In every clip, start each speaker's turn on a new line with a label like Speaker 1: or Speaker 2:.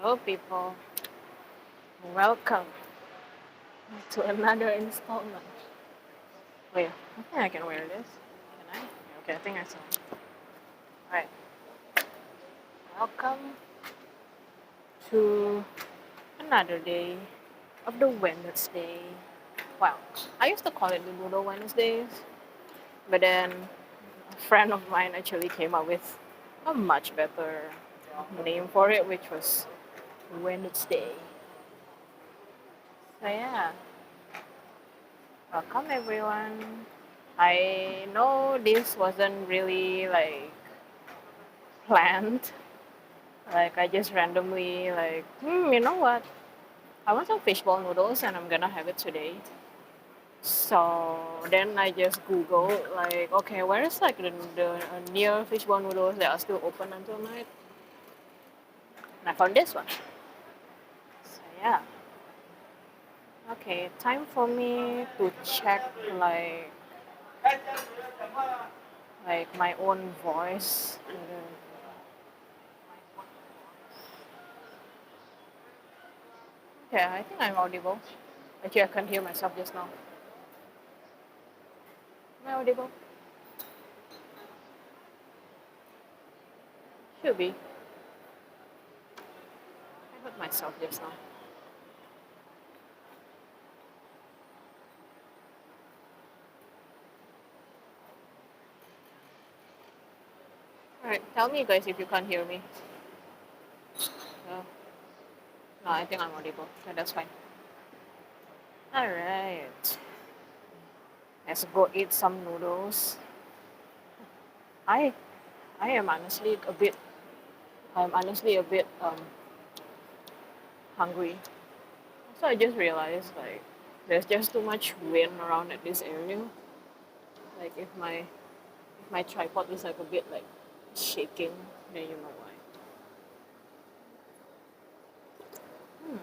Speaker 1: Hello, people. Welcome to another installment. Wait, I think I can wear this. Can I? Yeah, okay, I think I saw. Alright, welcome to another day of the Wednesday. Well, I used to call it the Noodle Wednesdays, but then a friend of mine actually came up with a much better name for it, which was Wednesday. So, yeah, welcome everyone. I know this wasn't really like planned. Like I just randomly like, you know what? I want some fishball noodles and I'm gonna have it today. So then I just Google like, okay, where is like the near fishball noodles that are still open until night? And I found this one. So yeah. Okay, time for me to check like my own voice. Okay, I think I'm audible. Actually, I can't hear myself just now. Am I audible? Should be. I heard myself just now. Alright, tell me guys if you can't hear me. No, no, I think I'm audible. Okay, that's fine. Alright, let's go eat some noodles. I I am honestly a bit I'm honestly a bit hungry. So I just realized like there's just too much wind around at this area. Like if my tripod is like a bit like shaking, then you know why. Hmm.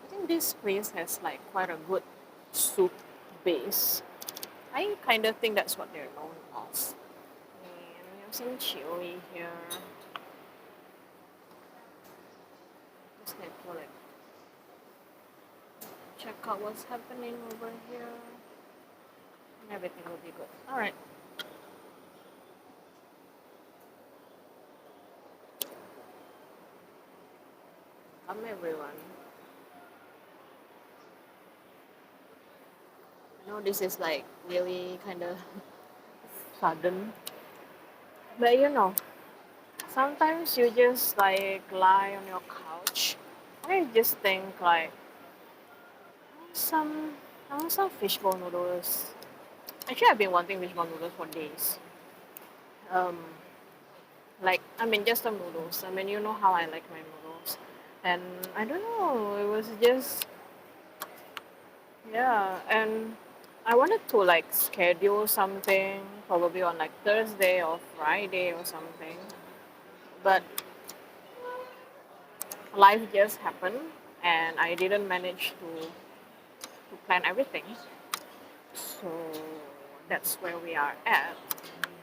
Speaker 1: I think this place has like quite a good soup base. I kind of think that's what they're known as. And we have some chili here. Just need to like check out what's happening over here. And everything will be good. Alright. Everyone. I know this is like really kind of sudden. But sometimes you just like lie on your couch. I just think like some I want some fishball noodles. Actually, I've been wanting fishball noodles for days. Um, like I mean, just some noodles. I mean, you know how I like my noodles, and I don't know. It was just yeah, and I wanted to like schedule something probably on like Thursday or Friday or something, but life just happened, and I didn't manage to plan everything. So that's where we are at,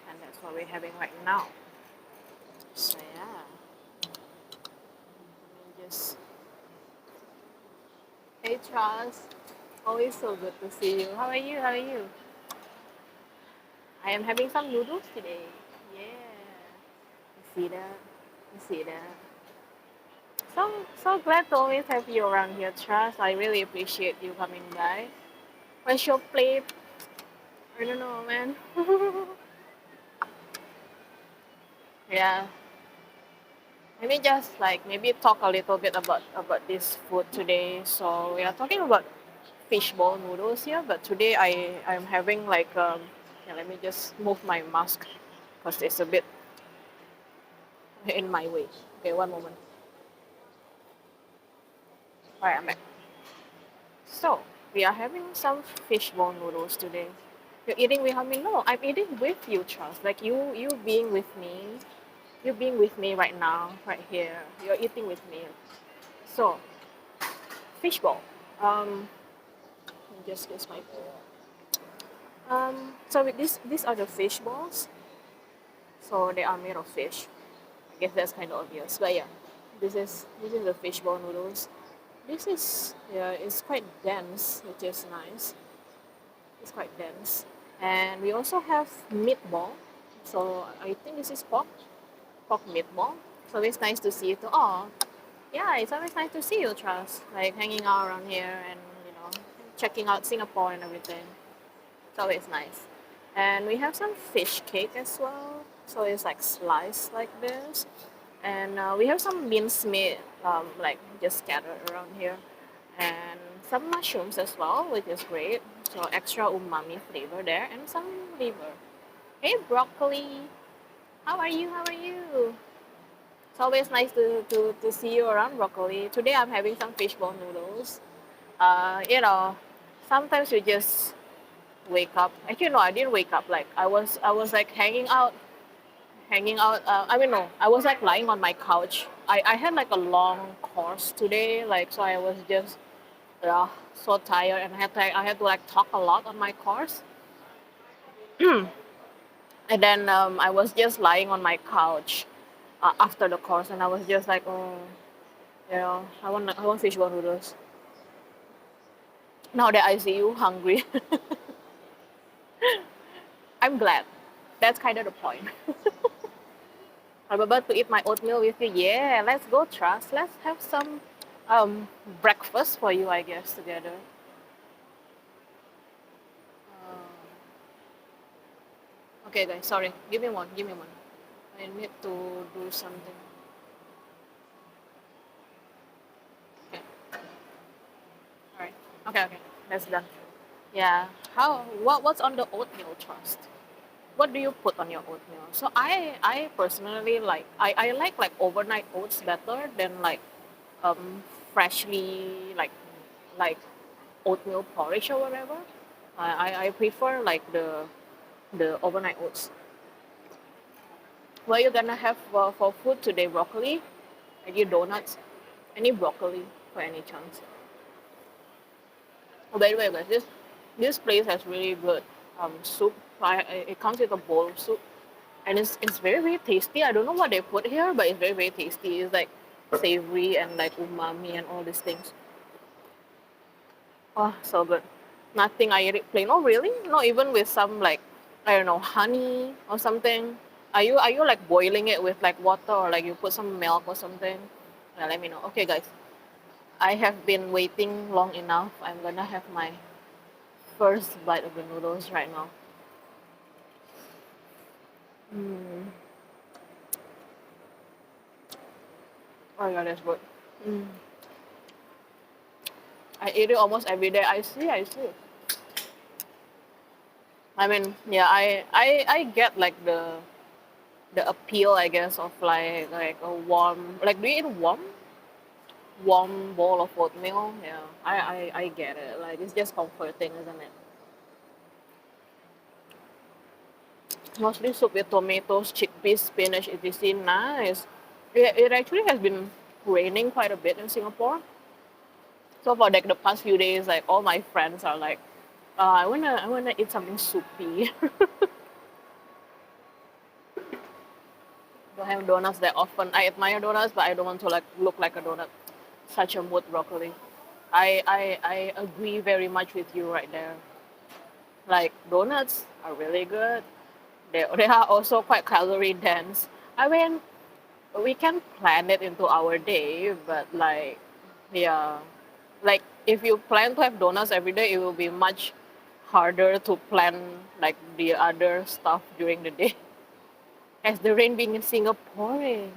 Speaker 1: and that's what we're having right now. So yeah, let me just hey Charles, always so good to see you. How are you? How are you? I am having some noodles today. Yeah, you see that? You see that? So glad to always have you around here, Charles. I really appreciate you coming by. Where's your plate? I don't know, man. Yeah, let me just like maybe talk a little bit about this food today. So we are talking about fishball noodles here, but today I'm having like yeah, let me just move my mask because it's a bit in my way. Okay, one moment. Alright, I'm back. So we are having some fishball noodles today. You're eating with me? No, I'm eating with you, Charles. Like you being with me, you being with me right now, right here. You're eating with me. So fishball. Let me just use my phone. So with these are the fish balls. so they are made of fish. I guess that's kind of obvious, but yeah, this is the fishball noodles. This is yeah, it's quite dense, which is nice. It's quite dense, and we also have meatball. So I think this is pork meatball. So it's nice to see you too. Oh, yeah, it's always nice to see you, Trust. Like hanging out around here and checking out Singapore and everything. It's always nice. And we have some fish cake as well. So it's like sliced like this. And we have some mince meat, like just scattered around here. And some mushrooms as well, which is great. So extra umami flavor there and some liver. Hey, broccoli. How are you? How are you? It's always nice to see you around, broccoli. Today I'm having some fishball noodles. Sometimes you just wake up. Actually, no, I didn't wake up. Like I was like hanging out. I mean, no, I was like lying on my couch. I had like a long course today. Like so, I was just so tired, and I had to like talk a lot on my course. And then I was just lying on my couch after the course, and I was just like, oh, I want fishball noodles. Now that I see you hungry, I'm glad. That's kind of the point. I'm about to eat my oatmeal with you. Yeah, let's go, Trust. Let's have some um, breakfast for you, I guess, together. Okay, guys, sorry. Give me one. Give me one. I need to do something. Okay. All right. Okay, okay. That's done. Yeah. What's on the oatmeal, Trust? What do you put on your oatmeal? So I personally I like overnight oats better than like freshly like oatmeal porridge or whatever. I prefer like the overnight oats. What are you gonna have for food today? Broccoli? Any donuts? Any broccoli for any chance? Oh, by the way, guys, this place has really good soup. It comes with a bowl of soup, and it's very very tasty. I don't know what they put here, but it's very very tasty. It's like savory and like umami and all these things. Oh, so good. Nothing I eat it plain. Oh, really? Not even with some like, I don't know, honey or something. Are you like boiling it with like water or like you put some milk or something? Yeah, let me know. Okay, guys. I have been waiting long enough. I'm gonna have my first bite of the noodles right now. Mm. Oh yeah, that's good. Mm. I eat it almost every day. I see. I see. I mean, yeah, I get like the appeal, I guess, of like a warm, like do you eat warm bowl of oatmeal? Yeah, I get it. Like it's just comforting, isn't it? Mostly soup with tomatoes, chickpeas, spinach, etc. Nice. It actually has been raining quite a bit in Singapore. So for like the past few days, like all my friends are like, I wanna eat something soupy. Don't have donuts that often. I admire donuts, but I don't want to like look like a donut. Such a mood, broccoli. I agree very much with you right there. Like donuts are really good. They are also quite calorie dense. I mean, we can plan it into our day, but like, yeah, like if you plan to have donuts every day, it will be much harder to plan like the other stuff during the day. As the rain being in Singaporean.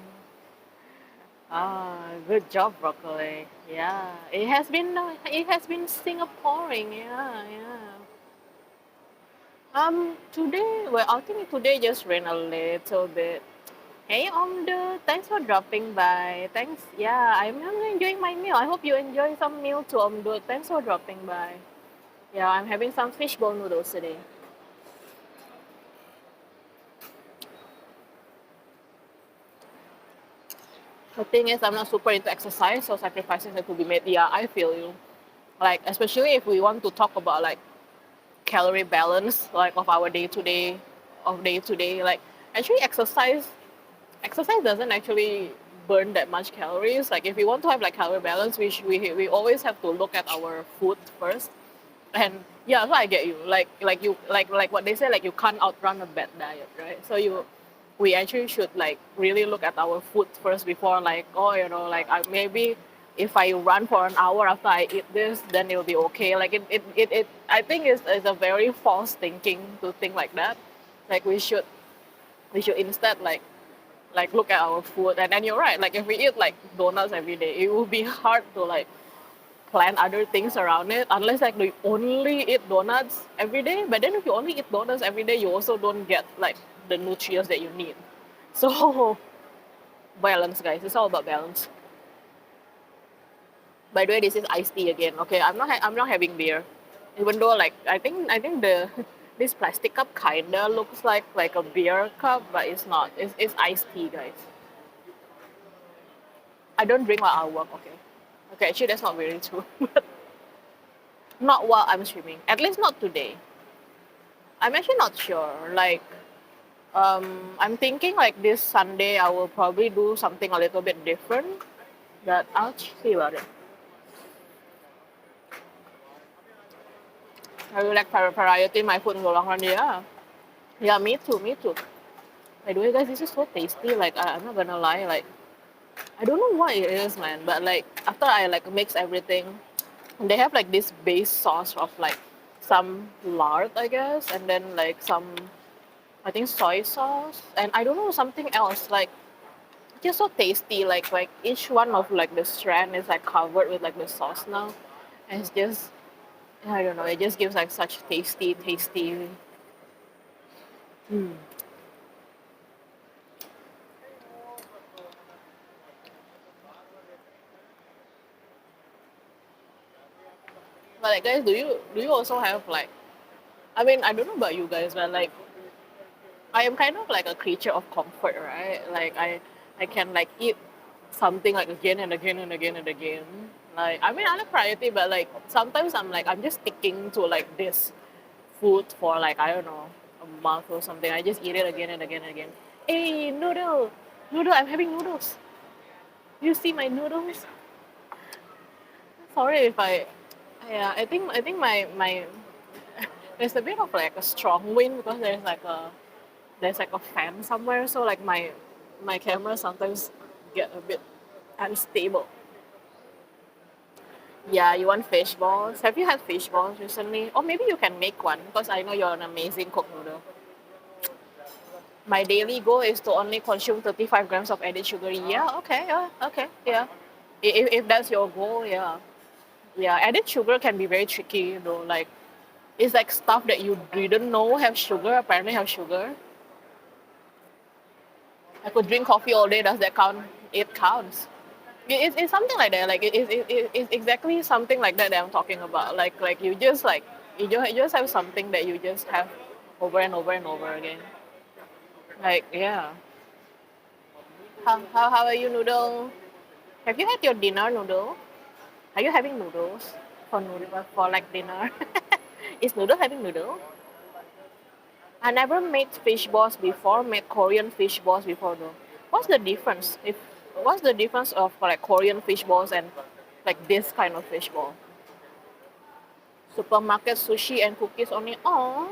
Speaker 1: Ah, good job, broccoli. Yeah, it has been Singaporean. Yeah, yeah. Today, well, I think today just rained a little bit. Hey, Omdu, thanks for dropping by. Thanks. Yeah, I'm enjoying my meal. I hope you enjoy some meal too, Omdu. Thanks for dropping by. Yeah, I'm having some fishbowl noodles today. The thing is, I'm not super into exercise, so sacrifices have to be made. Yeah, I feel you. Like, especially if we want to talk about like calorie balance, like of our day to day, like actually exercise doesn't actually burn that much calories. Like if we want to have like calorie balance, we always have to look at our food first. And yeah, so I get you. Like what they say, like you can't outrun a bad diet, right? So we actually should like really look at our food first before like, oh, like maybe if I run for an hour after I eat this, then it'll be okay. Like it I think it's a very false thinking to think like that. Like we should instead like look at our food. And then you're right, like if we eat like donuts every day, it will be hard to like plan other things around it unless like you only eat donuts every day. But then if you only eat donuts every day, you also don't get like the nutrients that you need. So balance, guys. It's all about balance. By the way, this is iced tea again. Okay, I'm not having beer, even though like I think the this plastic cup kinda looks like a beer cup, but it's not. It's iced tea, guys. I don't drink while I work. Okay, okay. Actually, that's not very true. Not while I'm streaming. At least not today. I'm actually not sure. Like, I'm thinking like this Sunday I will probably do something a little bit different. But I'll see about it. I will like variety my food in the long run. Yeah, yeah. Me too. Me too. By the way, guys, this is so tasty. Like, I'm not gonna lie. Like, I don't know what it is, man. But like after I like mix everything, they have like this base sauce of like some lard, I guess, and then like some I think soy sauce, and I don't know something else. Like just so tasty. Like each one of like the strand is like covered with like the sauce now, and it's just I don't know. It just gives like such tasty. Mm. But like guys, do you also have like I mean I don't know about you guys, but like I am kind of like a creature of comfort, right? Like I can like eat something like again and again and again and again. Like I mean I like variety, but like sometimes I'm just sticking to like this food for like I don't know a month or something. I just eat it again and again and again. Hey noodle, I'm having noodles. You see my noodles? Sorry if I yeah I think my there's a bit of like a strong wind because there's like a fan somewhere, so like my camera sometimes get a bit unstable. Yeah, you want fish balls? Have you had fish balls recently? Or maybe you can make one because I know you're an amazing cook noodle. My daily goal is to only consume 35 grams of added sugar. Yeah, okay, yeah. If that's your goal, yeah. Yeah, added sugar can be very tricky, though. Like, it's like stuff that you didn't know have sugar, apparently have sugar. I could drink coffee all day. Does that count? It counts. It's something like that. Like it's exactly something like that I'm talking about. Like you just like you just have something that you just have over and over and over again. Like yeah. How are you, noodle? Have you had your dinner, noodle? Are you having noodles for like dinner? Is noodle having noodle? I never made fish balls before. Made Korean fish balls before though. What's the difference? If what's the difference of like Korean fish balls and like this kind of fish ball? Supermarket sushi and cookies only. Oh,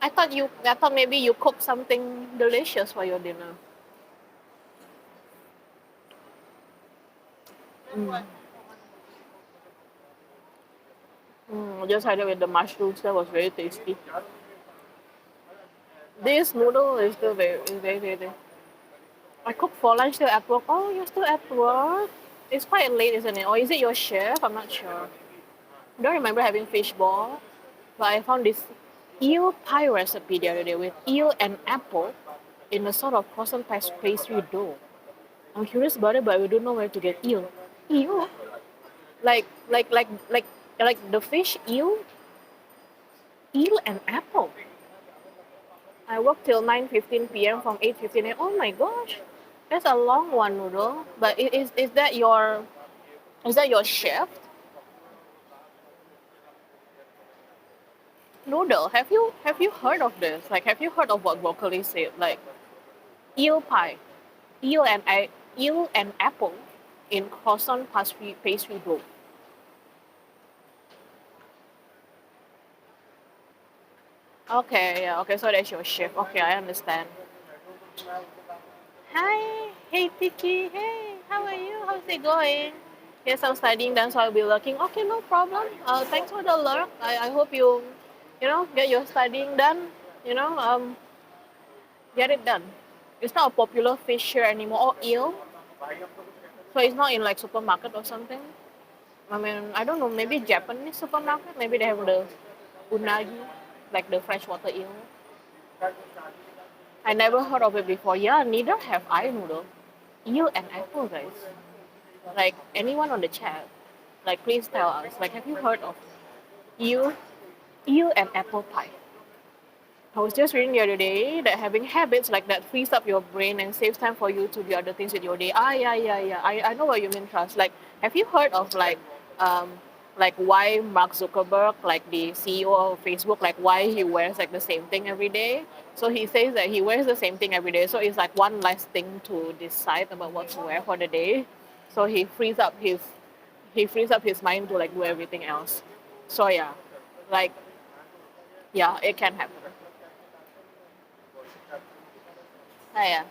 Speaker 1: I thought maybe you cooked something delicious for your dinner. Mm. Just had it with the mushrooms. That was very tasty. This noodle is very. I cooked for lunch still at work. Oh, you're still at work? It's quite late, isn't it? Or is it your chef? I'm not sure. I don't remember having fish ball, but I found this eel pie recipe the other day with eel and apple in a sort of croissant pastry dough. I'm curious about it, but we don't know where to get eel. Eel? Like, like, like, like, like the fish eel? Eel and apple. I work till 9:15 p.m. from 8:15 a.m. Oh my gosh, that's a long one, noodle. But is that your shift? Noodle, have you heard of this? Like, have you heard of what broccoli said? Like, eel pie, eel and eel and apple in croissant pastry dough. Okay, yeah, okay, so that's your shift. Okay, I understand. Hi, hey Tiki, hey, how are you? How's it going? Yes, I'm studying dance, so I'll be lurking. Okay, no problem. Thanks for the lurk. I hope you get your studying done. You know, get it done. It's not a popular fish here anymore, or eel. So it's not in like supermarket or something. I mean, I don't know. Maybe Japanese supermarket. Maybe they have the unagi, like the freshwater eel. I never heard of it before. Yeah, neither have I, noodle. Eel and apple, guys. Like anyone on the chat, like please tell us. Like, have you heard of eel, eel and apple pie? I was just reading the other day that having habits like that frees up your brain and saves time for you to do other things with your day. Ah, yeah, yeah, yeah. I know what you mean, Trust. Like, have you heard of um, like why Mark Zuckerberg, like the CEO of Facebook, like why he wears like the same thing every day? So he says that he wears the same thing every day. So it's like one less thing to decide about what to wear for the day. So he frees up his mind to like do everything else. So yeah, like yeah, it can happen. Ah, yeah.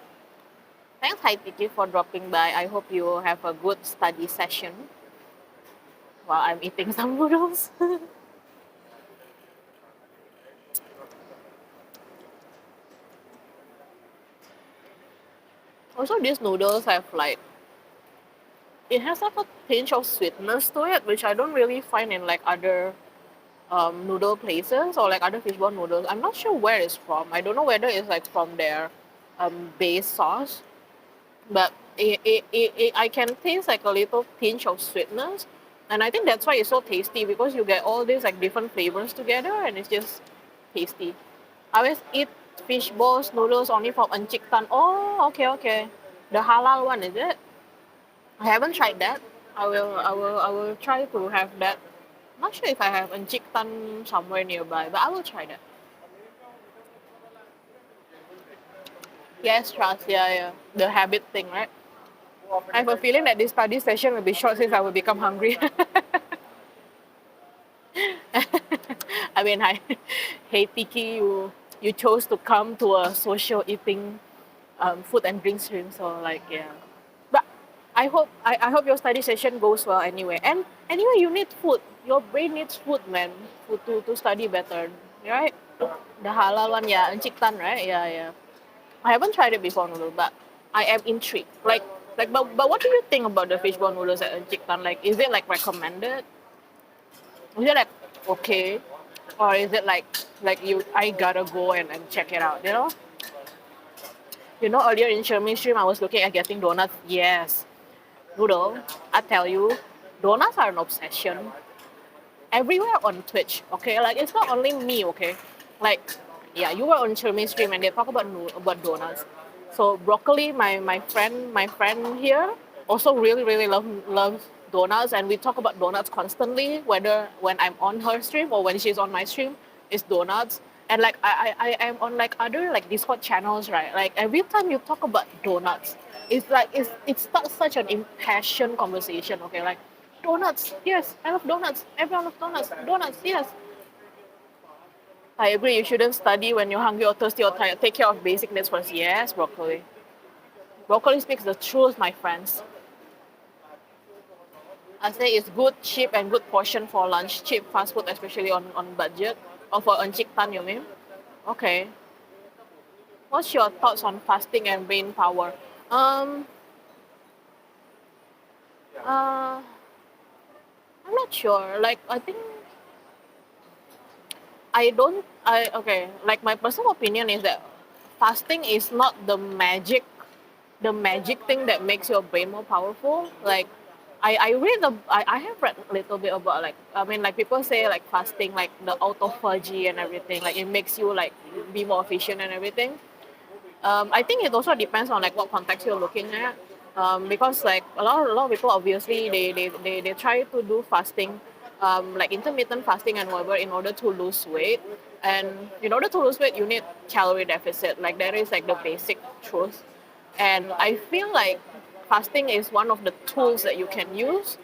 Speaker 1: Thanks, Hi Tiki, for dropping by. I hope you have a good study session while I'm eating some noodles. Also, these noodles have like, it has like a pinch of sweetness to it, which I don't really find in like other noodle places or like other fishball noodles. I'm not sure where it's from. I don't know whether it's like from their base sauce, but I can taste like a little pinch of sweetness. And I think that's why it's so tasty because you get all these like different flavors together and it's just tasty. I always eat fish balls, noodles only from Encik Tan. Oh, okay, okay. The halal one, is it? I haven't tried that. I will try to have that. Not sure if I have Encik Tan somewhere nearby, but I will try that. Yes, trust. Yeah, yeah. The habit thing, right? I have a feeling that this study session will be short since I will become hungry. I mean, hey Tiki, you chose to come to a social eating food and drink stream, so like yeah. But I hope your study session goes well anyway. And anyway, you need food. Your brain needs food, man, to study better, right? The halal one, yeah, Encik Tan, right? Yeah, yeah. I haven't tried it before, noodle, but I am intrigued. But what do you think about the fishball noodles at Encik Tan? Like, is it like recommended? Is it like okay, or is it like you? I gotta go and check it out. Earlier in Sherman's stream, I was looking at getting donuts. Yes, noodle. I tell you, donuts are an obsession everywhere on Twitch. Okay, like it's not only me. Okay, like yeah, you were on Sherman's stream and they talk about donuts. So broccoli, my friend here also really loves donuts, and we talk about donuts constantly. Whether when I'm on her stream or when she's on my stream, it's donuts. And like I am on like other like Discord channels, right? Like every time you talk about donuts, it's like it starts such an impassioned conversation. Okay, like donuts, yes, I love donuts. Everyone loves donuts. Donuts, yes. I agree. You shouldn't study when you're hungry or thirsty or tired. Take care of basic needs first. Yes, broccoli. Broccoli speaks the truth, my friends. I say it's good, cheap, and good portion for lunch. Cheap fast food, especially on budget. Or for Encik Tan, you mean? Okay. What's your thoughts on fasting and brain power? Um, uh, I'm not sure. Like, I think okay, like my personal opinion is that fasting is not the magic thing that makes your brain more powerful. Like I have read a little bit about like I mean like people say like fasting like the autophagy and everything like it makes you like be more efficient and everything. I think it also depends on like what context you're looking at. Because like a lot of people obviously they try to do fasting like intermittent fasting and whatever in order to lose weight. And in order to lose weight, you need calorie deficit. Like that is like the basic truth. And I feel like fasting is one of the tools that you can use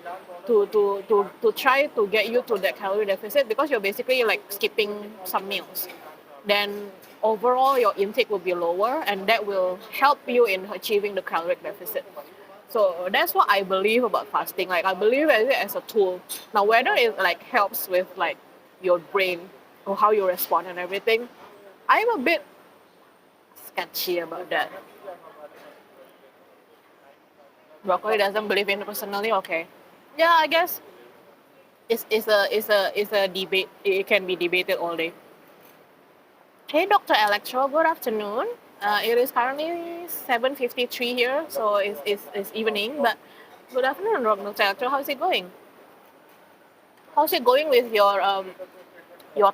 Speaker 1: to try to get you to that calorie deficit because you're basically like skipping some meals. Then overall your intake will be lower and that will help you in achieving the caloric deficit. So that's what I believe about fasting. Like I believe it as a tool. Now whether it like helps with like your brain or how you respond and everything, I'm a bit sketchy about that. Broccoli doesn't believe in it personally. Okay, yeah, I guess it's a debate. It can be debated all day. Hey, Dr. Electro. Good afternoon. It is currently 7:53 here, so it's evening. But good afternoon, Dr. Electro. How's it going? How's it going with your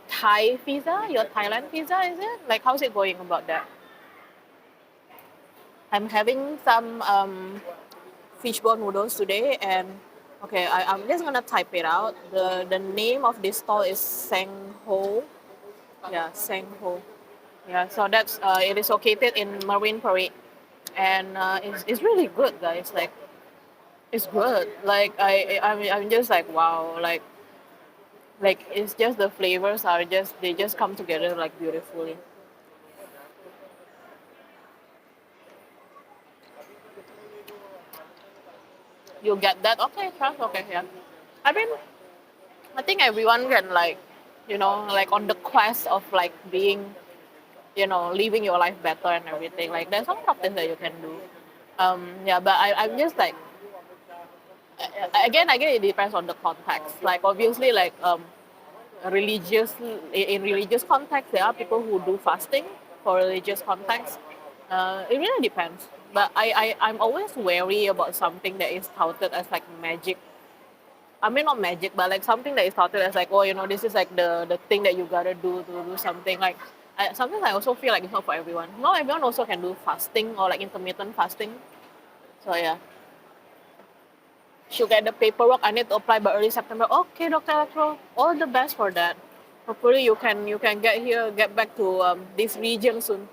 Speaker 1: Thai visa, your Thailand visa? Is it like how's it going about that? I'm having some fishball noodles today, and okay, I'm just gonna type it out. The name of this stall is Sang Ho. Yeah, Sang Ho. Yeah, so that's it is located in Marine Parade, and it's really good, guys. Like it's good. Like I'm just like wow. Like it's just the flavors are just they just come together like beautifully. You get that? Okay, trust. Okay, yeah. I mean, I think everyone can like, like on the quest of like being, living your life better and everything. Like there's a lot of things that you can do. Yeah, but I'm just like, again, it depends on the context. Like obviously, like religious in religious context, there are people who do fasting for religious context. It really depends. But I'm always wary about something that is touted as like magic. I mean, not magic, but like something that is touted as like, oh, this is like the thing that you gotta do to do something. Like, sometimes I also feel like it's not for everyone. Not everyone also can do fasting or like intermittent fasting. So yeah, she'll get the paperwork. I need to apply by early September. Okay, Dr. Electro, all the best for that. Hopefully you can get back to this region soon.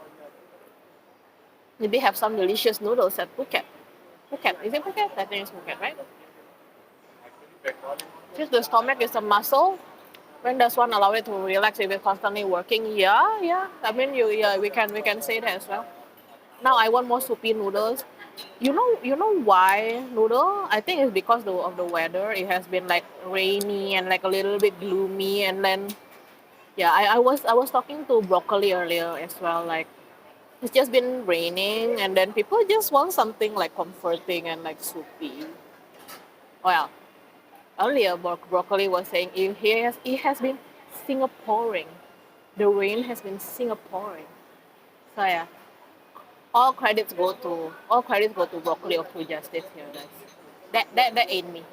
Speaker 1: Maybe have some delicious noodles at Phuket. Phuket, is it Phuket? I think it's Phuket, right? Since the stomach is a muscle, when does one allow it to relax if it's constantly working? Yeah, yeah. I mean, yeah, we can say that as well. Now I want more soupy noodles. You know why noodle? I think it's because of the weather. It has been like rainy and like a little bit gloomy, and then yeah, I was talking to broccoli earlier as well. Like it's just been raining, and then people just want something like comforting and like soupy. Well, earlier broccoli was saying it has been Singaporean. The rain has been Singaporean. So yeah, all credits go to broccoli of true justice here, guys. That ain't me.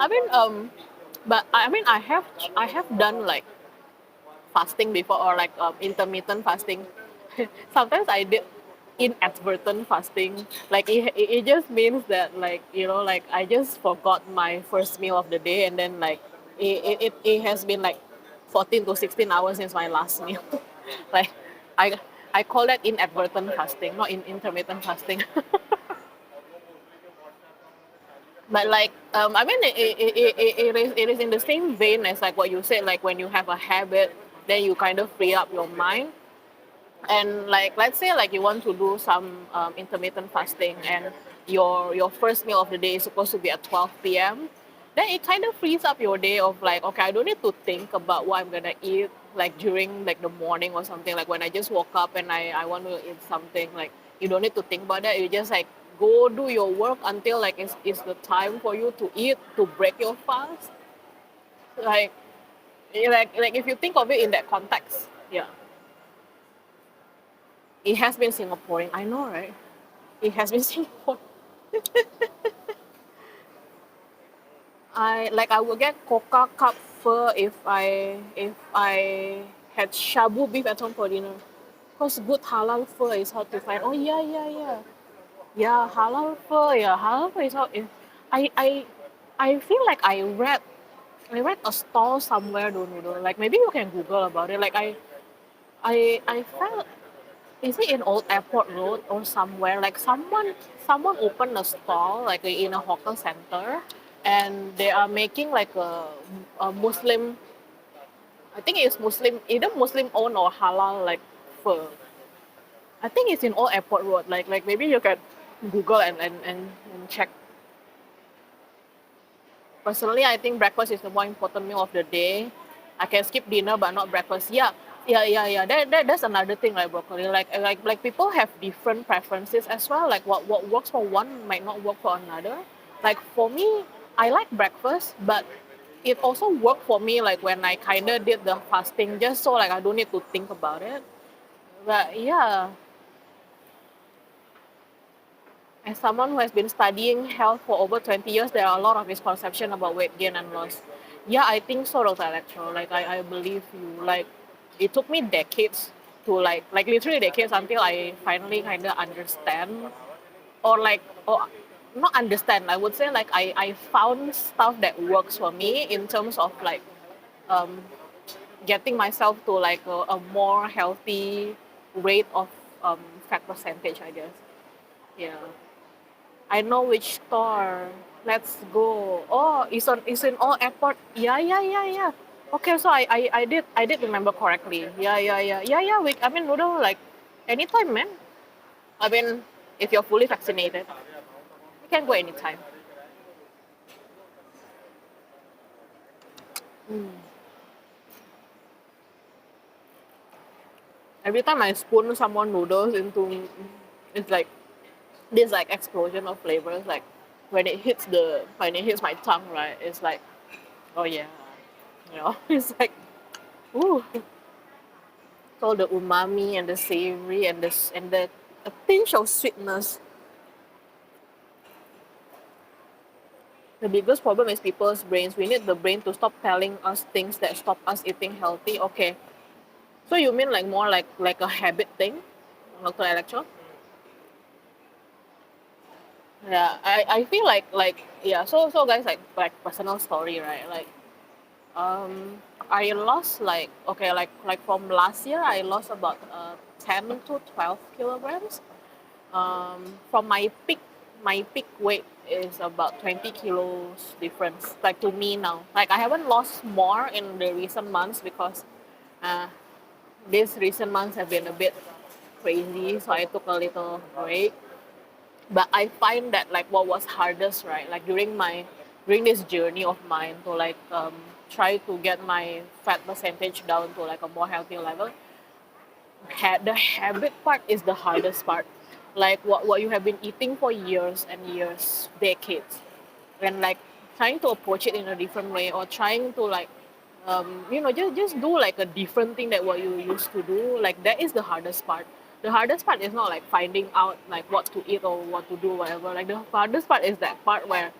Speaker 1: I mean but I mean I have done like fasting before or like intermittent fasting. Sometimes I did inadvertent fasting. Like it just means that like like I just forgot my first meal of the day and then like it has been like 14 to 16 hours since my last meal. Like I I call that inadvertent fasting, not in intermittent fasting. But like I mean it is in the same vein as like what you said, like when you have a habit then you kind of free up your mind. And like let's say like you want to do some intermittent fasting and your first meal of the day is supposed to be at 12 p.m., then it kind of frees up your day of like, okay, I don't need to think about what I'm gonna eat like during like the morning or something. Like when I just woke up and I want to eat something, like you don't need to think about that. You just like go do your work until like it's the time for you to eat, to break your fast. Like like if you think of it in that context, yeah. It has been Singaporean. I know, right? It has been Singapore. I will get Coca cup pho if I had shabu beef at home for dinner. Cause good halal pho is hard to find. Oh yeah, yeah, yeah. Yeah, halal pho. Yeah, halal pho is hard. I I feel like I read a stall somewhere, don't know. Like maybe you can Google about it. Like I felt, is it in Old Airport Road or somewhere? Like someone opened a stall like in a hawker center, and they are making like a Muslim. I think it's Muslim, either Muslim owned or halal like pho. I think it's in Old Airport Road. Like maybe you can Google and check. Personally, I think breakfast is the more important meal of the day. I can skip dinner but not breakfast. Yeah, yeah. That's another thing, like broccoli. Like people have different preferences as well. Like what works for one might not work for another. Like for me, I like breakfast, but it also worked for me like when I kinda did the fasting just so like I don't need to think about it. But yeah, as someone who has been studying health for over 20 years, there are a lot of misconceptions about weight gain and loss. Yeah, I think so, Dr. Electro. Like, I believe you. Like, it took me decades to, like literally decades until I finally kind of understand or, or not understand. I would say, like, I found stuff that works for me in terms of, like, um, getting myself to, like, a more healthy rate of fat percentage, I guess. Yeah. I know which store. Let's go. Oh, it's in all airport. Yeah, yeah, yeah, yeah. Okay, so I did remember correctly. Yeah, yeah, yeah. Yeah, yeah. I mean noodle like anytime, man. I mean if you're fully vaccinated, you can go anytime. Mm. Every time I spoon someone noodles into, it's like this like explosion of flavors. Like when it hits my tongue, right? It's like, oh yeah, it's like, ooh. So the umami and the savory and the a pinch of sweetness. The biggest problem is people's brains. We need the brain to stop telling us things that stop us eating healthy. Okay. So you mean like more like a habit thing, Dr. Electro? Yeah, I feel like yeah. So guys, like personal story, right? Like I lost like, okay, like from last year I lost about 10 to 12 kilograms. From my peak weight is about 20 kilos difference, like to me now. Like I haven't lost more in the recent months because uh, these recent months have been a bit crazy, so I took a little break. But I find that like what was hardest, right, like during this journey of mine to like try to get my fat percentage down to like a more healthy level, the habit part is the hardest part. Like what you have been eating for years and years, decades, and like trying to approach it in a different way, or trying to like just do like a different thing that what you used to do. Like that is the hardest part. The hardest part is not like finding out like what to eat or what to do, whatever. Like the hardest part is that part where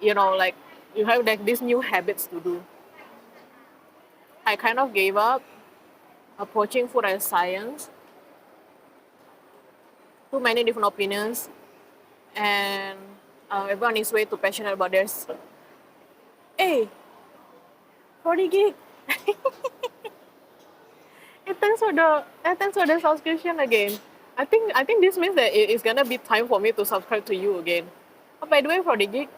Speaker 1: like you have like these new habits to do. I kind of gave up approaching food as science. Too many different opinions, and everyone is way too passionate about theirs. Hey, 40 gig. Thanks for the subscription again. I think this means that it's gonna be time for me to subscribe to you again. Oh, by the way, for the gig,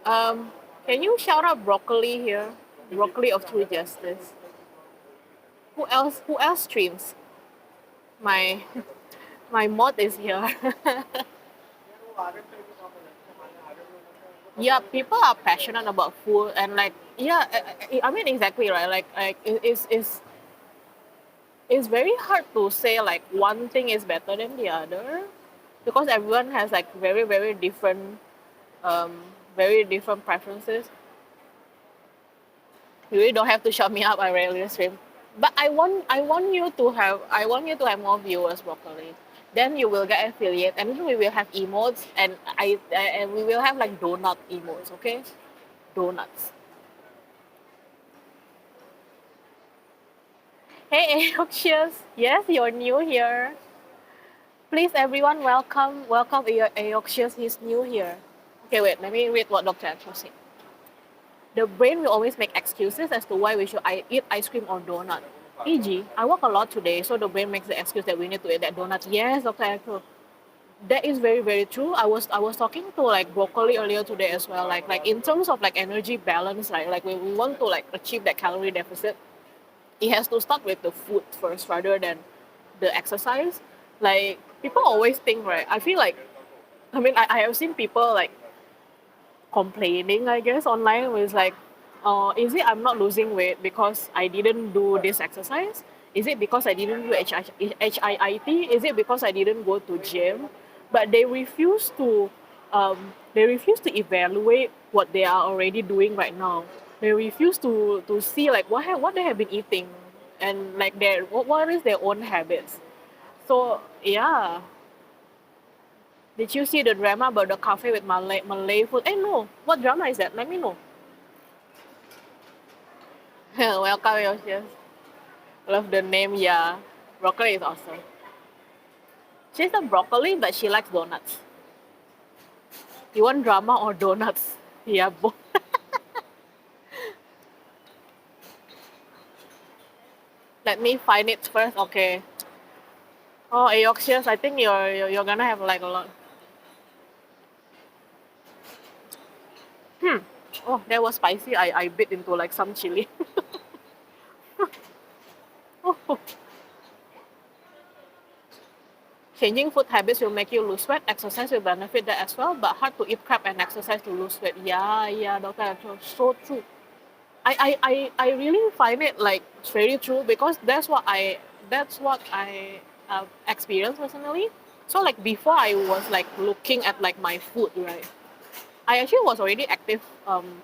Speaker 1: um, can you shout out broccoli here? Broccoli of True Justice. Who else? Who else streams? My my mod is here. Yeah, people are passionate about food and like yeah, I mean exactly right. Like it's very hard to say like one thing is better than the other because everyone has like um very different preferences. You really don't have to shut me up. I rarely stream, but I want you to have more viewers, broccoli. Then you will get affiliate, and then we will have emotes, and we will have like donut emotes. Okay, donuts. Hey, Aoxius. Yes, you're new here. Please, everyone, welcome Aoxius. He's new here. Okay, wait. Let me read what Dr. Actual said. The brain will always make excuses as to why we should eat ice cream or donut. E.g., I work a lot today, so the brain makes the excuse that we need to eat that donut. Yes, Dr. Actual. That is very very true. I was talking to like broccoli earlier today as well. Like in terms of like energy balance, right? Like when we want to like achieve that calorie deficit, it has to start with the food first rather than the exercise. Like people always think, right? I feel like I have seen people like complaining, I guess, online was like, is it I'm not losing weight because I didn't do this exercise? Is it because I didn't do HIIT? Is it because I didn't go to gym? But they refuse to evaluate what they are already doing right now. They refuse to see like what they have been eating and like what is their own habits. So yeah, did you see the drama about the cafe with Malay food? Eh no, what drama is that? Let me know. Welcome, Yosius. Love the name, yeah. Broccoli is awesome. She's a broccoli, but she likes donuts. You want drama or donuts? Yeah, both. Let me find it first. Okay. Oh, Aoxius, I think you're gonna have like a lot. Hmm. Oh, that was spicy. I bit into like some chili. Oh. Changing food habits will make you lose weight. Exercise will benefit that as well, but hard to eat crap and exercise to lose weight. Yeah, yeah, Doctor. So true. I really find it like very true because that's what I experienced personally. So like before I was like looking at like my food, right? I actually was already active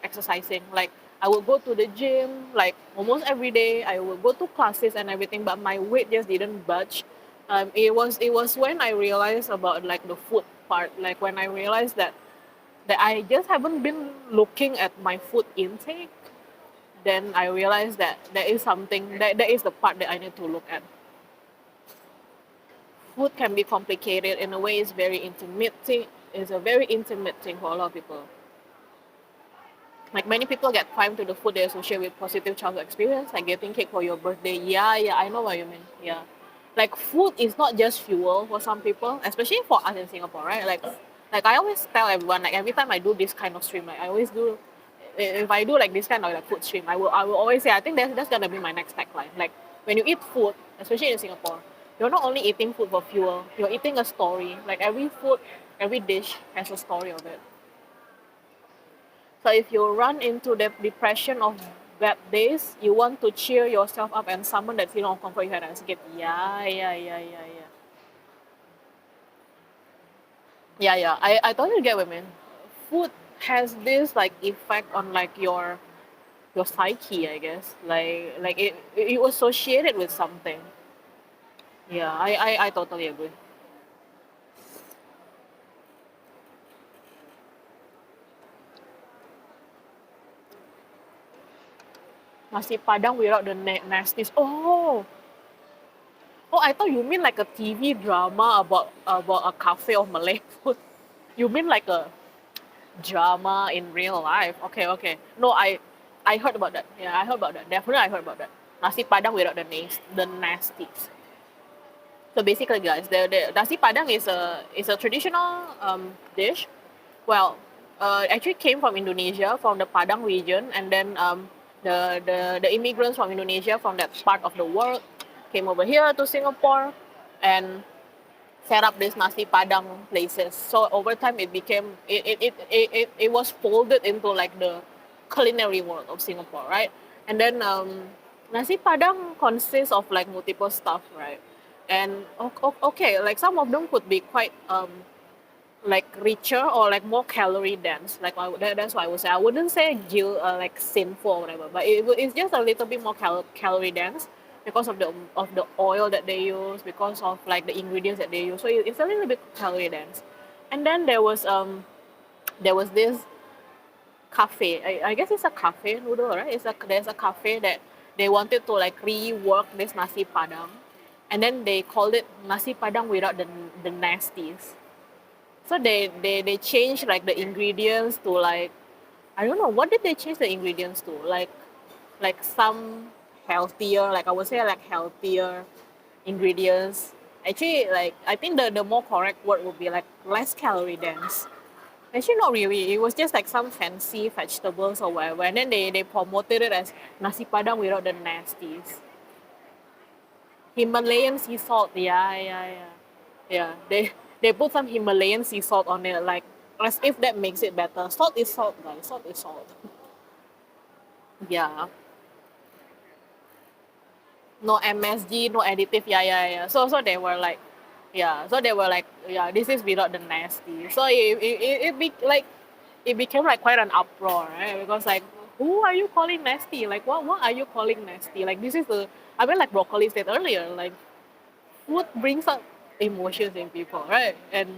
Speaker 1: exercising. Like I would go to the gym like almost every day. I would go to classes and everything, but my weight just didn't budge. It was when I realized about like the food part. Like when I realized that I just haven't been looking at my food intake, then I realized that there is something that is the part that I need to look at. Food can be complicated in a way. It's very intimate thing. It's a very intimate thing for a lot of people. Like many people get primed to the food they associate with positive childhood experience, like getting cake for your birthday. Yeah, yeah, I know what you mean. Yeah, like food is not just fuel for some people, especially for us in Singapore, right? Like I always tell everyone, like every time I do this kind of stream, like I always do. If I do like this kind of like food stream, I will always say I think that's gonna be my next tagline. Like when you eat food, especially in Singapore, you're not only eating food for fuel, you're eating a story. Like every food, every dish has a story of it. So if you run into the depression of bad days, you want to cheer yourself up and someone that feeling of comfort you had as a kid. Yeah, yeah, yeah, yeah, yeah. Yeah, yeah. I totally get what you mean. Food has this like effect on like your psyche, I guess. Like it was associated with something. Yeah, I totally agree. Nasi Padang without the nasties. Oh, I thought you mean like a TV drama about a cafe of Malay food. You mean like a drama in real life. Okay, okay. No, I heard about that. Yeah, I heard about that. Definitely, I heard about that. Nasi Padang without the nasties. So basically, guys, the nasi Padang is a traditional dish. Well, actually came from Indonesia, from the Padang region, and then the immigrants from Indonesia from that part of the world came over here to Singapore, and set up these nasi padang places. So over time, it was folded into like the culinary world of Singapore, right? And then nasi padang consists of like multiple stuff, right? And okay, like some of them could be quite like richer or like more calorie dense. Like that's why I would say I wouldn't say like sinful or whatever, but it's just a little bit more calorie dense because of the oil that they use, because of like the ingredients that they use. So it's a little bit calorie dense. And then there was this cafe. I guess it's a cafe noodle, right? There's a cafe they wanted to like rework this nasi padang, and then they called it nasi padang without the nasties. So they changed like the ingredients to like, I don't know what did they change the ingredients to, like some healthier, like I would say like healthier ingredients. Actually, like I think the more correct word would be like less calorie dense. Actually, not really. It was just like some fancy vegetables or whatever, and then they promoted it as nasi padang without the nasties. Himalayan sea salt, yeah, yeah, yeah, yeah. They put some Himalayan sea salt on it, like as if that makes it better. Salt is salt, guys. Salt is salt. Yeah. No MSG, no additive. Yeah, yeah, yeah. So they were like, yeah. So they were like, yeah, this is without the nasty. So like it became like quite an uproar, right? Because like, who are you calling nasty? Like, what are you calling nasty? Like, this is the, I mean, like broccoli said earlier, like food brings up emotions in people, right? And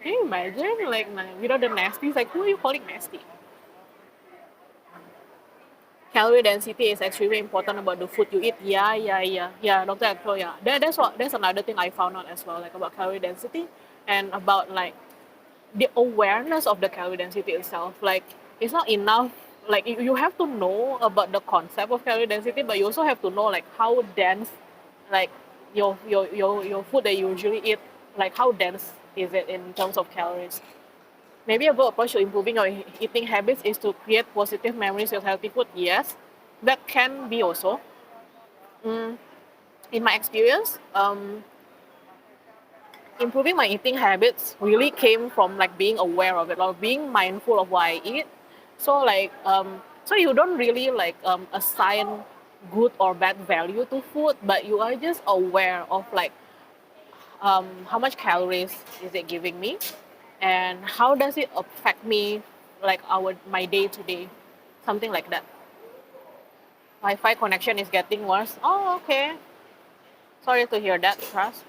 Speaker 1: can you imagine like without the nasty? Like, who are you calling nasty? Calorie density is extremely important about the food you eat. Yeah, yeah, yeah, yeah, Dr. Akro, yeah. That's another thing I found out as well, like about calorie density and about like the awareness of the calorie density itself. Like it's not enough. Like you have to know about the concept of calorie density, but you also have to know like how dense, like your food that you usually eat, like how dense is it in terms of calories. Maybe a good approach to improving your eating habits is to create positive memories with healthy food. Yes, that can be also. Mm, in my experience, improving my eating habits really came from like being aware of it or being mindful of what I eat. So like, so you don't really like assign good or bad value to food, but you are just aware of like how much calories is it giving me, and how does it affect me, like our my day to day, something like that. Wi-Fi connection is getting worse. Oh, okay. Sorry to hear that, Trust.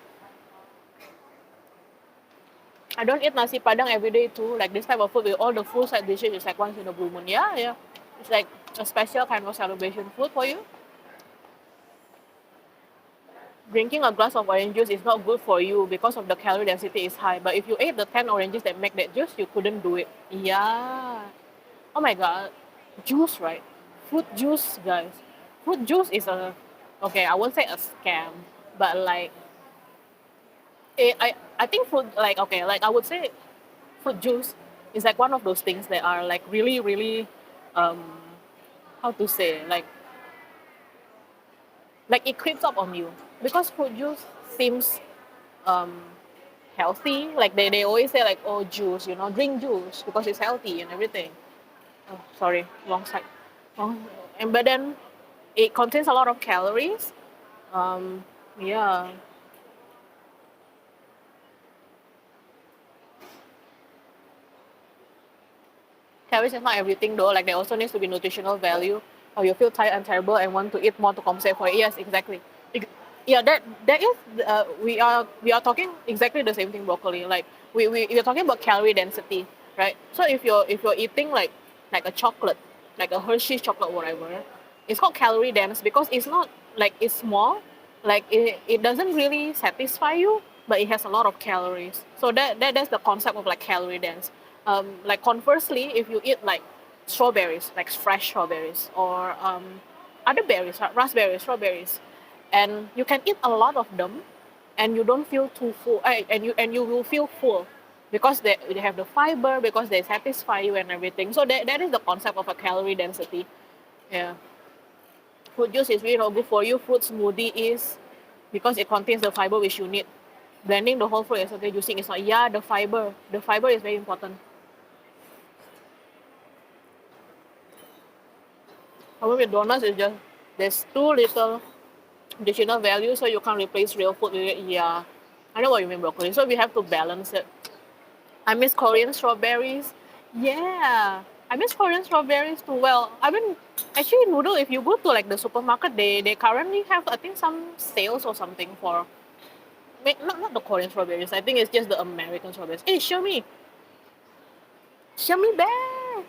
Speaker 1: I don't eat nasi padang every day too. Like this type of food with all the full side dishes is like once in a blue moon. Yeah, yeah. It's like a special kind of celebration food for you. Drinking a glass of orange juice is not good for you because of the calorie density is high. But if you ate the 10 oranges that make that juice, you couldn't do it. Yeah. Oh my god. Juice, right? Fruit juice, guys. Fruit juice is a, okay, I won't say a scam, but like, I think fruit, like, okay, like I would say fruit juice is like one of those things that are like really, really, um, how to say, like it creeps up on you because fruit juice seems um, healthy. Like they always say like, oh, juice, drink juice because it's healthy and everything. Oh, sorry, wrong side. Wrong. And but then it contains a lot of calories. Um, yeah, calories is not everything though. Like there also needs to be nutritional value. Or you feel tired and terrible and want to eat more to compensate for it. Yes, exactly. Yeah, that is we are talking exactly the same thing, broccoli. Like we're talking about calorie density, right? So if you're eating like a chocolate, like a Hershey's chocolate, whatever, it's called calorie dense because it's not like it's small, like it doesn't really satisfy you, but it has a lot of calories. So that's the concept of like calorie dense. Like conversely, if you eat like strawberries, like fresh strawberries, or other berries, raspberries, strawberries, and you can eat a lot of them, and you don't feel too full, and you will feel full because they have the fiber, because they satisfy you and everything. So that is the concept of a calorie density. Yeah, fruit juice is really not good for you. Fruit smoothie is because it contains the fiber which you need. Blending the whole fruit is okay. Juicing is not. Yeah, the fiber is very important. However, with donuts, it's just there's too little additional value, so you can't replace real food with it. Yeah, I know what you mean, broccoli. So we have to balance it. I miss Korean strawberries. Yeah, I miss Korean strawberries too. Well, I mean, actually, noodle. If you go to like the supermarket, they currently have I think some sales or something for not the Korean strawberries. I think it's just the American strawberries. Hey, show me back.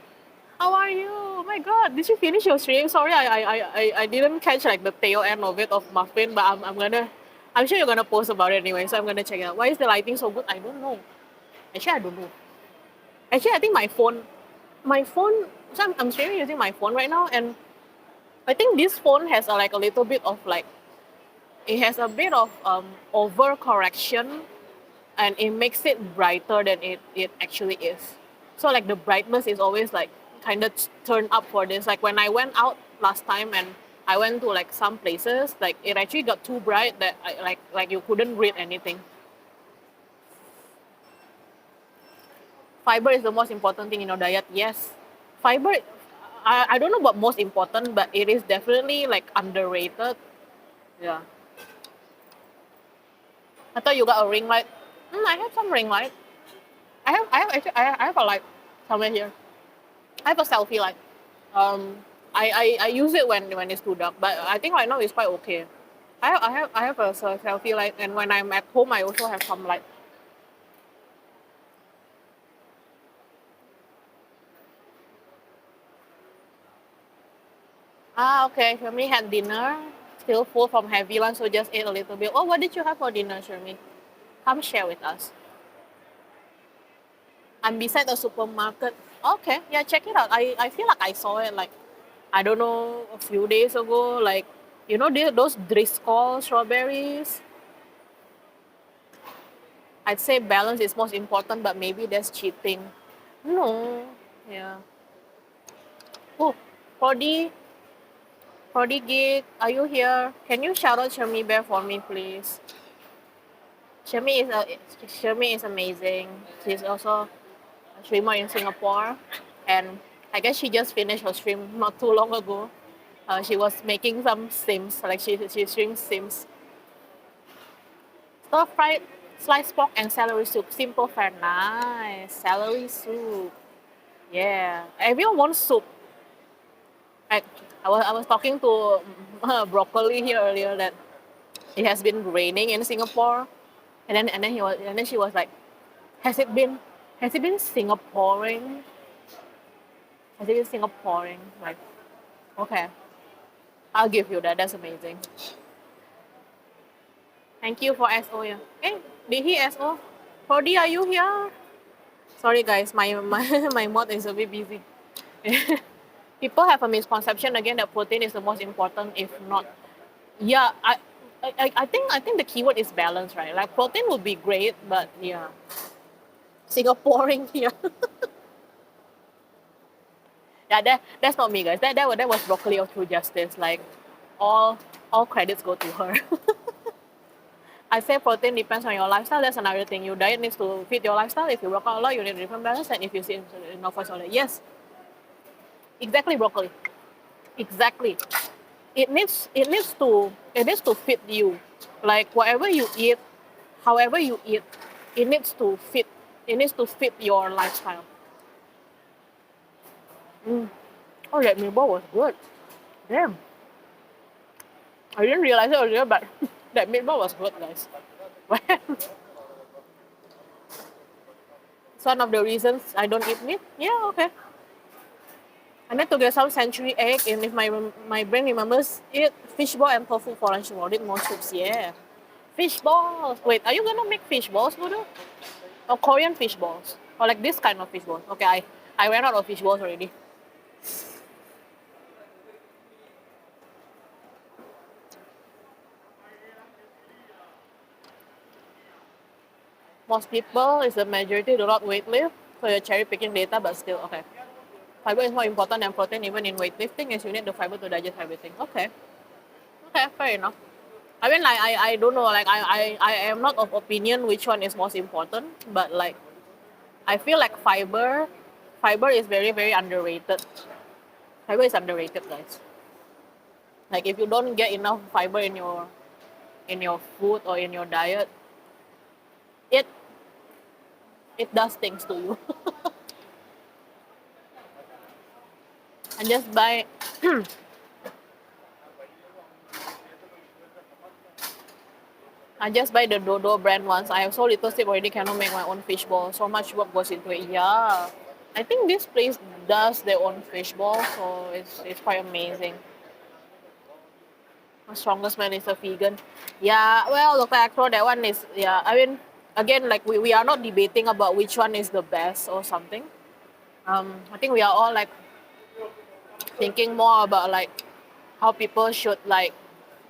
Speaker 1: How are you? Oh my god, did you finish your stream? Sorry, I didn't catch like the tail end of it of muffin, but I'm gonna, I'm sure you're gonna post about it anyway, so I'm gonna check it out. Why is the lighting so good? I don't know. Actually, I don't know. Actually, I think my phone. So I'm streaming using my phone right now, and I think this phone has like a little bit of like, it has a bit of over correction, and it makes it brighter than it actually is. So like the brightness is always like kind of turned up for this. Like when I went out last time and I went to like some places, like it actually got too bright that like you couldn't read anything. Fiber is the most important thing in your diet. Yes, fiber. I don't know about most important, but it is definitely like underrated. Yeah. I thought you got a ring light. I have some ring light. I have a light somewhere here. I have a selfie light. Um, I use it when it's too dark, but I think right now it's quite okay. I have a selfie light, and when I'm at home, I also have some light. Ah, okay. Shermy had dinner, still full from heavy lunch, so just ate a little bit. Oh, what did you have for dinner, Shermy? Come share with us. I'm beside the supermarket. Okay, yeah, check it out. I feel like I saw it like, I don't know, a few days ago. Like, those Driscoll strawberries. I'd say balance is most important, but maybe that's cheating. No, yeah. Oh, 40, 40 gig, are you here? Can you shout out Shermy Bear for me, please? Shermy is Shermy is amazing. She's also a streamer in Singapore, and I guess she just finished her stream not too long ago. She was making some sims, like she streams sims. Stir fried sliced pork and celery soup. Simple fare, nice. Celery soup. Yeah. Everyone wants soup. I, I was talking to broccoli here earlier that it has been raining in Singapore, and then she was like, has it been Singaporean? Has it been Singaporean? Like, okay, I'll give you that. That's amazing. Thank you for SO. Yeah. Hey, did he SO? Cody, are you here? Sorry guys, my mod is a bit busy. People have a misconception again that protein is the most important. If not, yeah, I think the keyword is balance, right? Like protein would be great, but yeah, Singaporean here. Yeah, that's not me, guys. That was broccoli of true justice. Like all all credits go to her. I say protein depends on your lifestyle. That's another thing. Your diet needs to fit your lifestyle. If you work out a lot, you need a different balance. And if you see enough for solid, yes, exactly broccoli. Exactly. It needs to fit you. Like whatever you eat, however you eat, it needs to fit. It needs to fit your lifestyle. Mm. Oh, that meatball was good. Damn, I didn't realize it earlier, but that meatball was good, guys. It's one of the reasons I don't eat meat. Yeah, okay. I need to get some century egg, and if my brain remembers, eat fishball and tofu for lunch tomorrow. Eat more soups, yeah. Fish balls. Wait, are you gonna make fish balls, noodle? Or Korean fish balls? Or like this kind of fish balls? Okay, I ran out of fish balls already. Most people is the majority do not weight lift, so you're cherry picking data, but still okay. Fiber is more important than protein even in weightlifting, as you need the fiber to digest everything. Okay, okay, fair enough. I mean, like I don't know, like I am not of opinion which one is most important, but like I feel like fiber is very very underrated. Fiber is underrated, guys. Like if you don't get enough fiber in your food or in your diet, it it does things to you. And just buy I just buy the Dodo brand ones. I have so little sleep already cannot make my own fishball. So much work goes into it. Yeah. I think this place does their own fishball, so it's quite amazing. My strongest man is a vegan. Yeah, well, look, actually, that one is, yeah. I mean, again, like we are not debating about which one is the best or something. I think we are all like thinking more about like how people should like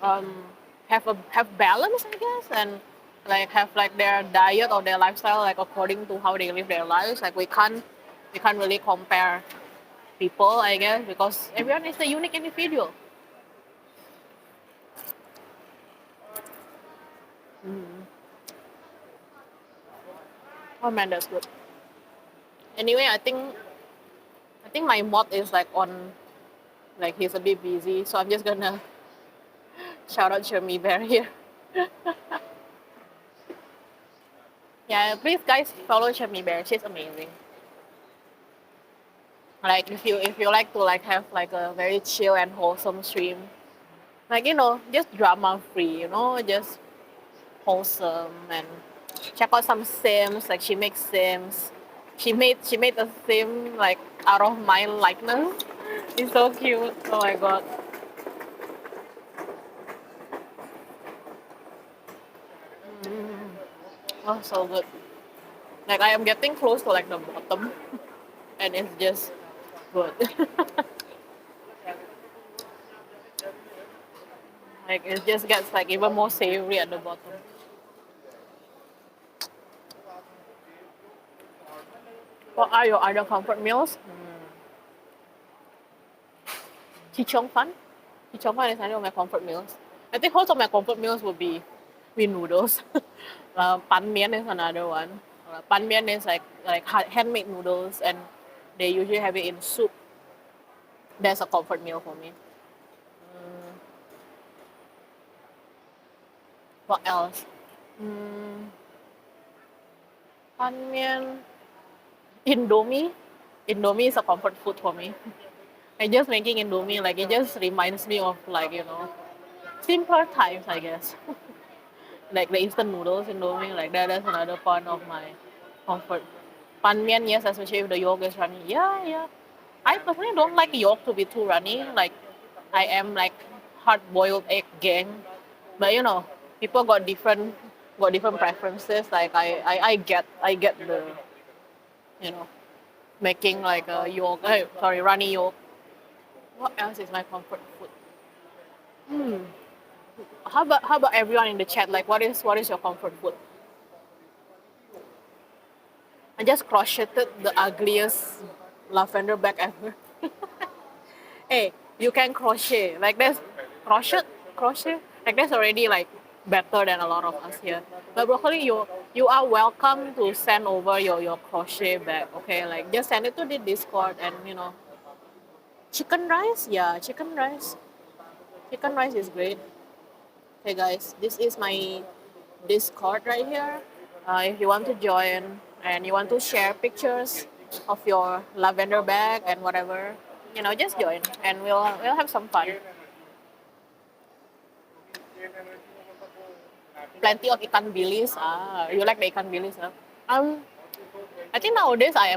Speaker 1: um, have balance, I guess, and like have like their diet or their lifestyle like according to how they live their lives. Like we can't really compare people, I guess, because everyone is a unique individual. Oh man, that's good. Anyway, I think my mod is like on, like he's a bit busy, so I'm just gonna shout out Jeremy Bear here. Yeah, please guys follow Jeremy Bear. She's amazing. Like if you like to like have like a very chill and wholesome stream, like just drama free, just wholesome, and check out some sims. Like she makes sims. She made a sim like out of my likeness. It's so cute. Oh my god. Oh, so good. Like I am getting close to like the bottom, and it's just good. Like it just gets like even more savory at the bottom. What are your other comfort meals? Chichong fan. Chichong fan is one of my comfort meals. I think most of my comfort meals would be noodles. Pan mian is another one. Pan mian is like handmade noodles, and they usually have it in soup. That's a comfort meal for me. What else? Mm, pan mian. Indomie. Indomie is a comfort food for me. And just making Indomie, like it just reminds me of like, simpler times, I guess. Like the instant noodles Indomie, like that's another part of my comfort. Pan mian, yes, especially if the yolk is runny. Yeah, yeah. I personally don't like yolk to be too runny. Like I am like hard boiled egg gang. But people got different preferences. Like I get the you know making like a yolk. Sorry, runny yolk. What else is my comfort food? Hmm. How about everyone in the chat? Like, what is your comfort food? I just crocheted the ugliest lavender bag ever. Hey, you can crochet. Like that's crochet. Like that's already like better than a lot of us here. But broccoli, you are welcome to send over your crochet bag. Okay, like just send it to the Discord, and chicken rice. Yeah, chicken rice. Chicken rice is great. Hey guys, this is my Discord right here. If you want to join and you want to share pictures of your lavender bag and whatever, just join and we'll have some fun. Plenty of ikan bilis. Ah, you like the ikan bilis, huh? Um, I think nowadays I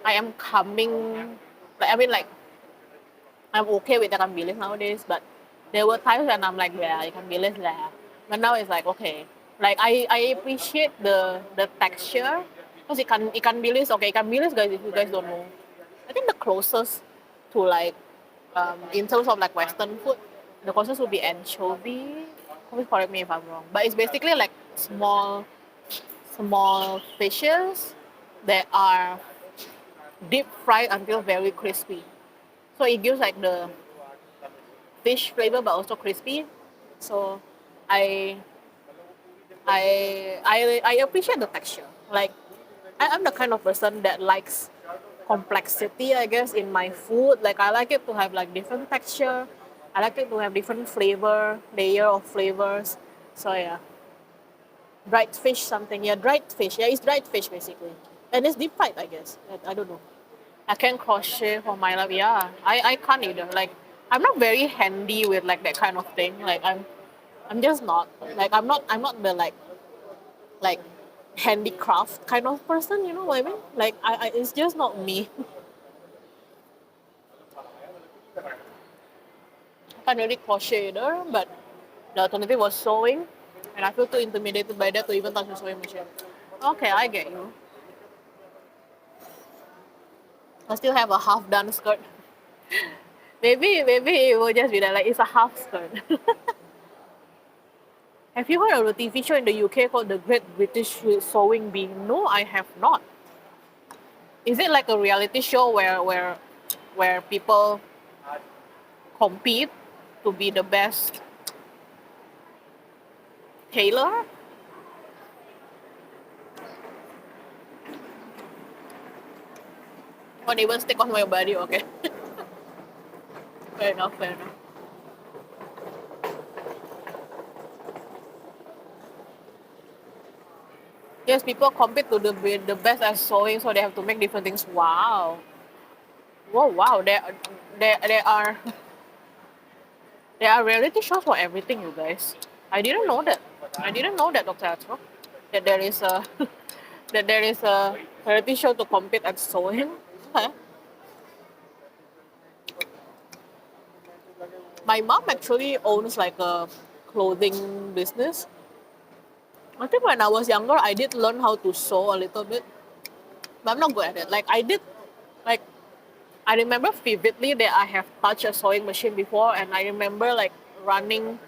Speaker 1: am coming. Like I mean, like I'm okay with ikan bilis nowadays, but there were times when I'm like, yeah, ikan bilis lah. But now it's like okay, like I appreciate the texture because ikan bilis. Okay, ikan bilis, guys. If you guys don't know, I think the closest to like in terms of like Western food, the closest would be anchovy. Please correct me if I'm wrong, but it's basically like small fishes that are deep fried until very crispy. So it gives like the fish flavor but also crispy. So I I appreciate the texture. Like I'm the kind of person that likes complexity, I guess, in my food. Like I like it to have like different texture. I like it to have different flavor, layer of flavors. So yeah, dried fish something. Yeah, dried fish. Yeah, it's dried fish basically, and it's deep fried, I guess. I don't know. I can't crochet for my life. Yeah, I can't either. Like I'm not very handy with like that kind of thing. Like I'm just not. Like I'm not the like handicraft kind of person. You know what I mean? Like it's just not me. I can't really crochet either, but the alternative was sewing, and I feel too intimidated by that to even touch the sewing machine. Okay, I get you. I still have a half done skirt. Maybe it will just be that like it's a half skirt. Have you heard of a TV show in the UK called The Great British Sewing Bee? No, I have not. Is it like a reality show where people compete to be the best tailor? Or they will stick on my body? Okay, fair enough, fair enough. Yes, people compete to be the best at sewing, so they have to make different things. Wow. Whoa, wow. There are there are reality shows for everything, you guys. I didn't know that. I didn't know that, Dr. Atro. That there is a that there is a reality show to compete at sewing. Okay. My mom actually owns like a clothing business. I think when I was younger, I did learn how to sew a little bit, but I'm not good at it. Like I remember vividly that I have touched a sewing machine before, and I remember like running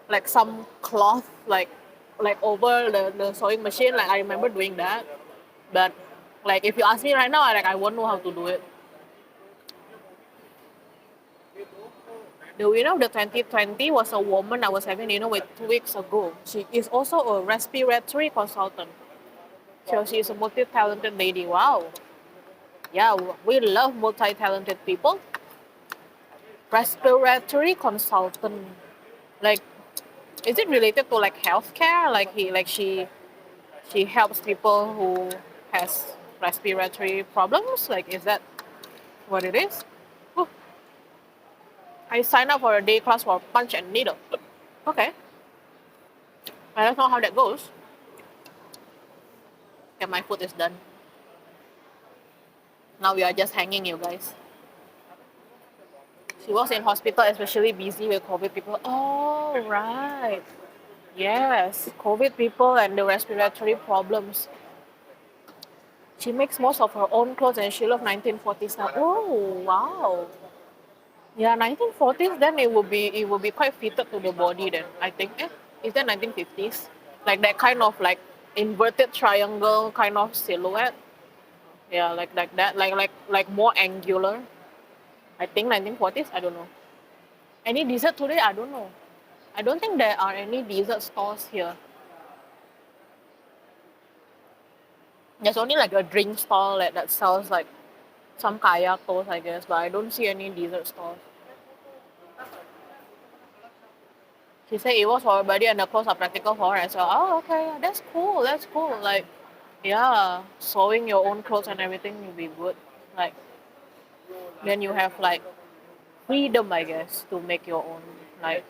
Speaker 1: like some cloth like over the sewing machine. Like I remember doing that, but like if you ask me right now, I won't know how to do it. The winner of the 2020 was a woman I was having dinner with 2 weeks ago. She is also a respiratory consultant. So she's a multi-talented lady. Wow. Yeah, we love multi-talented people. Respiratory consultant. Like, is it related to like healthcare? She helps people who has respiratory problems. Like, is that what it is? Oh, I signed up for a day class for punch and needle. Okay, I don't know how that goes. Okay, my food is done. Now we are just hanging, you guys. She was in hospital, especially busy with COVID people. Oh, right. Yes, COVID people and the respiratory problems. She makes most of her own clothes and she loved 1940s style. Oh, wow. Yeah, 1940s, then it will be quite fitted to the body then, I think. Is that 1950s? Like that kind of like inverted triangle kind of silhouette. Yeah, like that. Like more angular. I think 1940s, I don't know. Any dessert today? I don't know. I don't think there are any dessert stores here. There's only like a drink stall that sells like some kaya toast, I guess, but I don't see any dessert stores. She said it was for her body and the clothes are practical for her as well. Oh, okay, that's cool. That's cool. Like, yeah, sewing your own clothes and everything will be good. Like, then you have like freedom, I guess, to make your own. Like,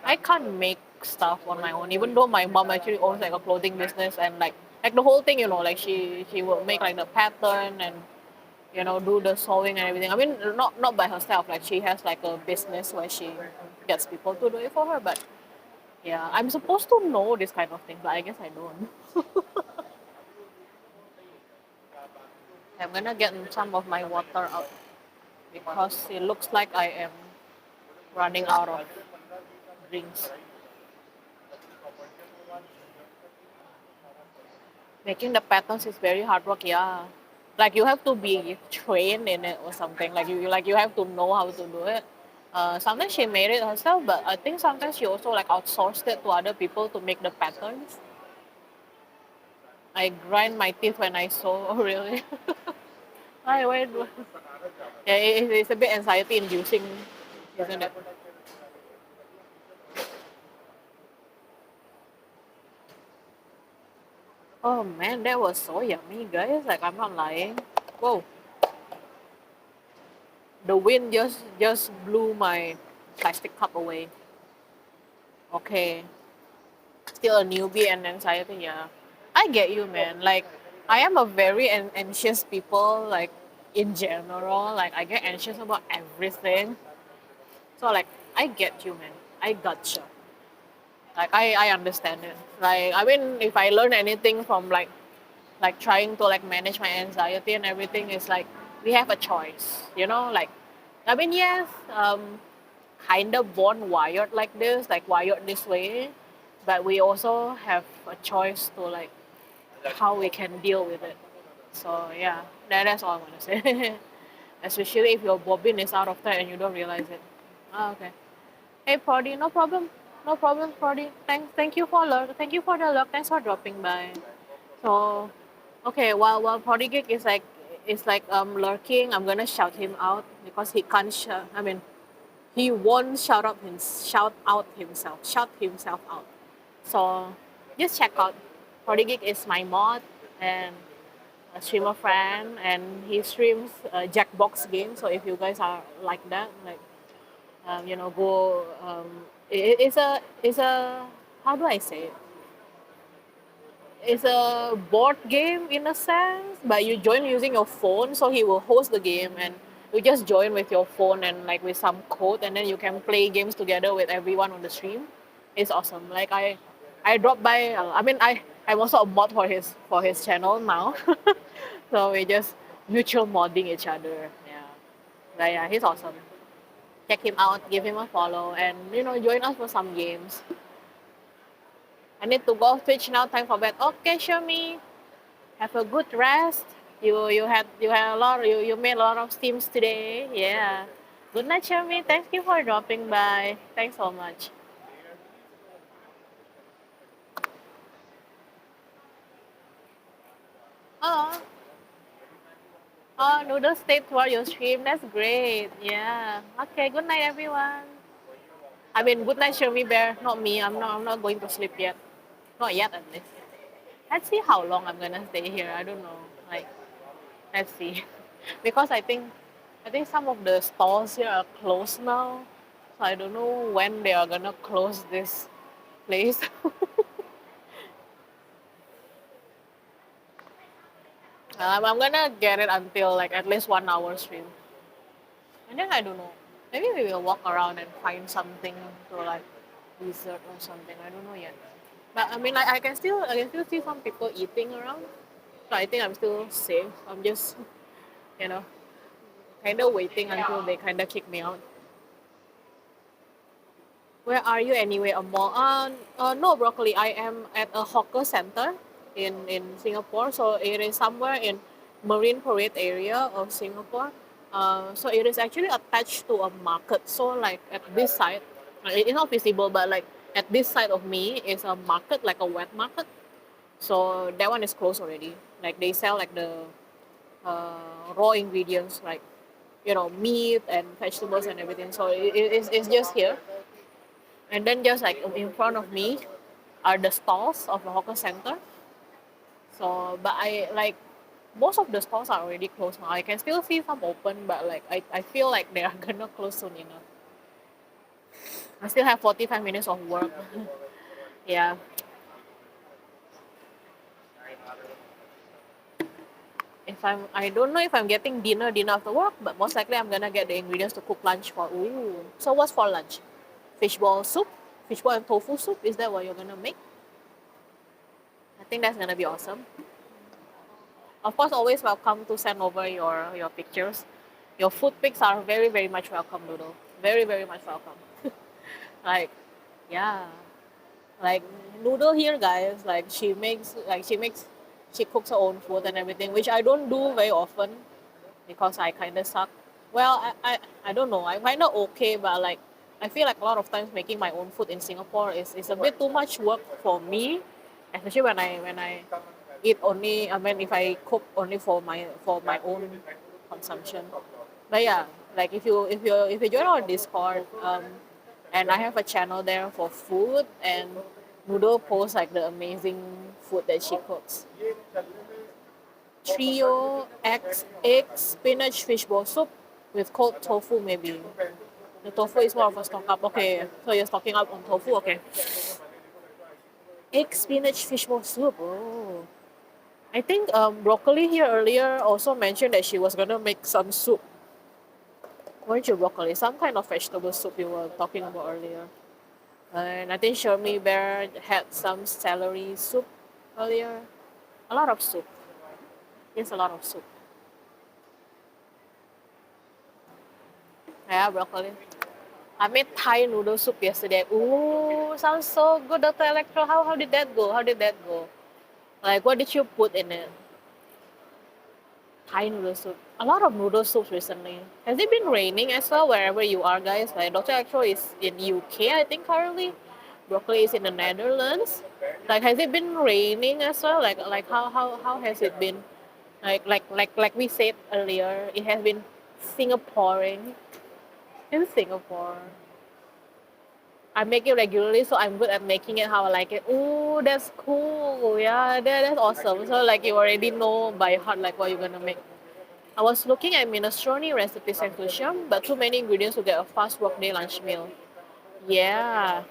Speaker 1: I can't make stuff on my own, even though my mom actually owns like a clothing business and like the whole thing, like she will make like the pattern and do the sewing and everything. I mean, not by herself. Like she has like a business where she gets people to do it for her. But yeah, I'm supposed to know this kind of thing, but I guess I don't. I'm gonna get some of my water out because it looks like I am running out of drinks. Making the patterns is very hard work, yeah. Like you have to be trained in it or something. Like you have to know how to do it. Sometimes she made it herself, but I think sometimes she also like outsourced it to other people to make the patterns. I grind my teeth when I sew. Oh, really? I wait. Yeah, it's a bit anxiety inducing, isn't it? Oh man, that was so yummy, guys. Like I'm not lying. Whoa, the wind just blew my plastic cup away. Okay, still a newbie and anxiety, yeah. I get you, man. Like, I am a very anxious people. Like, in general, like I get anxious about everything. So like, I get you, man. I gotcha. Like, I understand it. Like, I mean, if I learn anything from like trying to like manage my anxiety and everything, is like we have a choice. You know, like, I mean, yes, kind of born wired like this, like wired this way, but we also have a choice to like how we can deal with it. So yeah, that's all I'm gonna say. Especially if your bobbin is out of touch and you don't realize it. Ah, okay. Hey, Prodi, no problem. No problem, Prodi. Thank you for luck. Thank you for the luck. Thanks for dropping by. So, okay, while Prodi Geek is like lurking, I'm gonna shout him out because he can't shout. I mean, he won't shout himself out. So, just check out. Prodi Geek is my mod and a streamer friend, and he streams Jackbox games. So if you guys are like that, like go. It's a how do I say it? It's a board game in a sense, but you join using your phone. So he will host the game, and you just join with your phone and like with some code, and then you can play games together with everyone on the stream. It's awesome. Like I dropped by. I'm also a mod for his channel now, so we just mutual modding each other. Yeah, but yeah, he's awesome. Check him out, give him a follow, and join us for some games. I need to go Twitch now. Time for bed. Okay, show me. Have a good rest. You had a lot. You made a lot of steams today. Yeah. Good night, Shami. Thank you for dropping by. Thanks so much. Oh, Noodle stayed for your stream. That's great. Yeah. Okay. Good night, everyone. I mean, good night, Shami Bear. Not me. I'm not going to sleep yet. Not yet, at least. Let's see how long I'm gonna stay here. I don't know. Like, let's see. Because I think some of the stores here are closed now. So I don't know when they are gonna close this place. I'm gonna get it until like at least 1 hour stream. And then I don't know. Maybe we will walk around and find something to like dessert or something. I don't know yet. But I mean, I can still see some people eating around. So I think I'm still safe. I'm just you know kind of waiting until they kind of kick me out. Where are you anyway, a mall? No, Broccoli. I am at a hawker center in Singapore. So it is somewhere in Marine Parade area of Singapore. So it is actually attached to a market. So like at this side, it's not visible, but like at this side of me is a market, like a wet market. So that one is closed already. Like they sell like the raw ingredients, like meat and vegetables and everything. So it's just here. And then just like in front of me are the stalls of the hawker center. So, but I like most of the stalls are already closed now. I can still see some open, but like I feel like they are gonna close soon enough. I still have 45 minutes of work. Yeah. I don't know if I'm getting dinner after work, but most likely I'm gonna get the ingredients to cook lunch for. Ooh. So what's for lunch? Fishball soup, fishball and tofu soup. Is that what you're gonna make? I think that's gonna be awesome. Of course, always welcome to send over your pictures. Your food pics are very, very much welcome, Doodle. Very, very much welcome. Like, yeah. Like, Noodle here, guys, like, she cooks her own food and everything, which I don't do very often because I kind of suck. Well, I don't know. I might not okay, but like, I feel like a lot of times making my own food in Singapore is a bit too much work for me, especially when I eat only. I mean, if I cook only for my own consumption. But yeah, like if you join our Discord, and I have a channel there for food, and Noodle posts like the amazing food that she cooks. Trio egg spinach fishbowl soup with cold tofu maybe. The tofu is more of a stock up. Okay, so you're stocking up on tofu. Okay. Egg spinach fishbowl soup. Oh. I think broccoli here earlier also mentioned that she was gonna make some soup. Weren't you broccoli? Some kind of vegetable soup you were talking about earlier. And I think Shermy Bear had some celery soup earlier. A lot of soup. Yes, a lot of soup. Yeah, broccoli. I made Thai noodle soup yesterday. Ooh, sounds so good, Dr. Electro. How did that go? How did that go? Like, what did you put in it? Thai noodle soup. A lot of noodle soups recently. Has it been raining as well wherever you are, guys? Like, Dr. Electro is in UK, I think, currently. Broccoli is in the Netherlands. Like, has it been raining as well? Like how has it been? Like we said earlier, it has been Singaporean in Singapore. I make it regularly, so I'm good at making it how I like it. Ooh, that's cool. Yeah, that's awesome. So like you already know by heart like what you're gonna make. I was looking at minestrone recipes and susham, but too many ingredients to get a fast workday lunch meal. Yeah.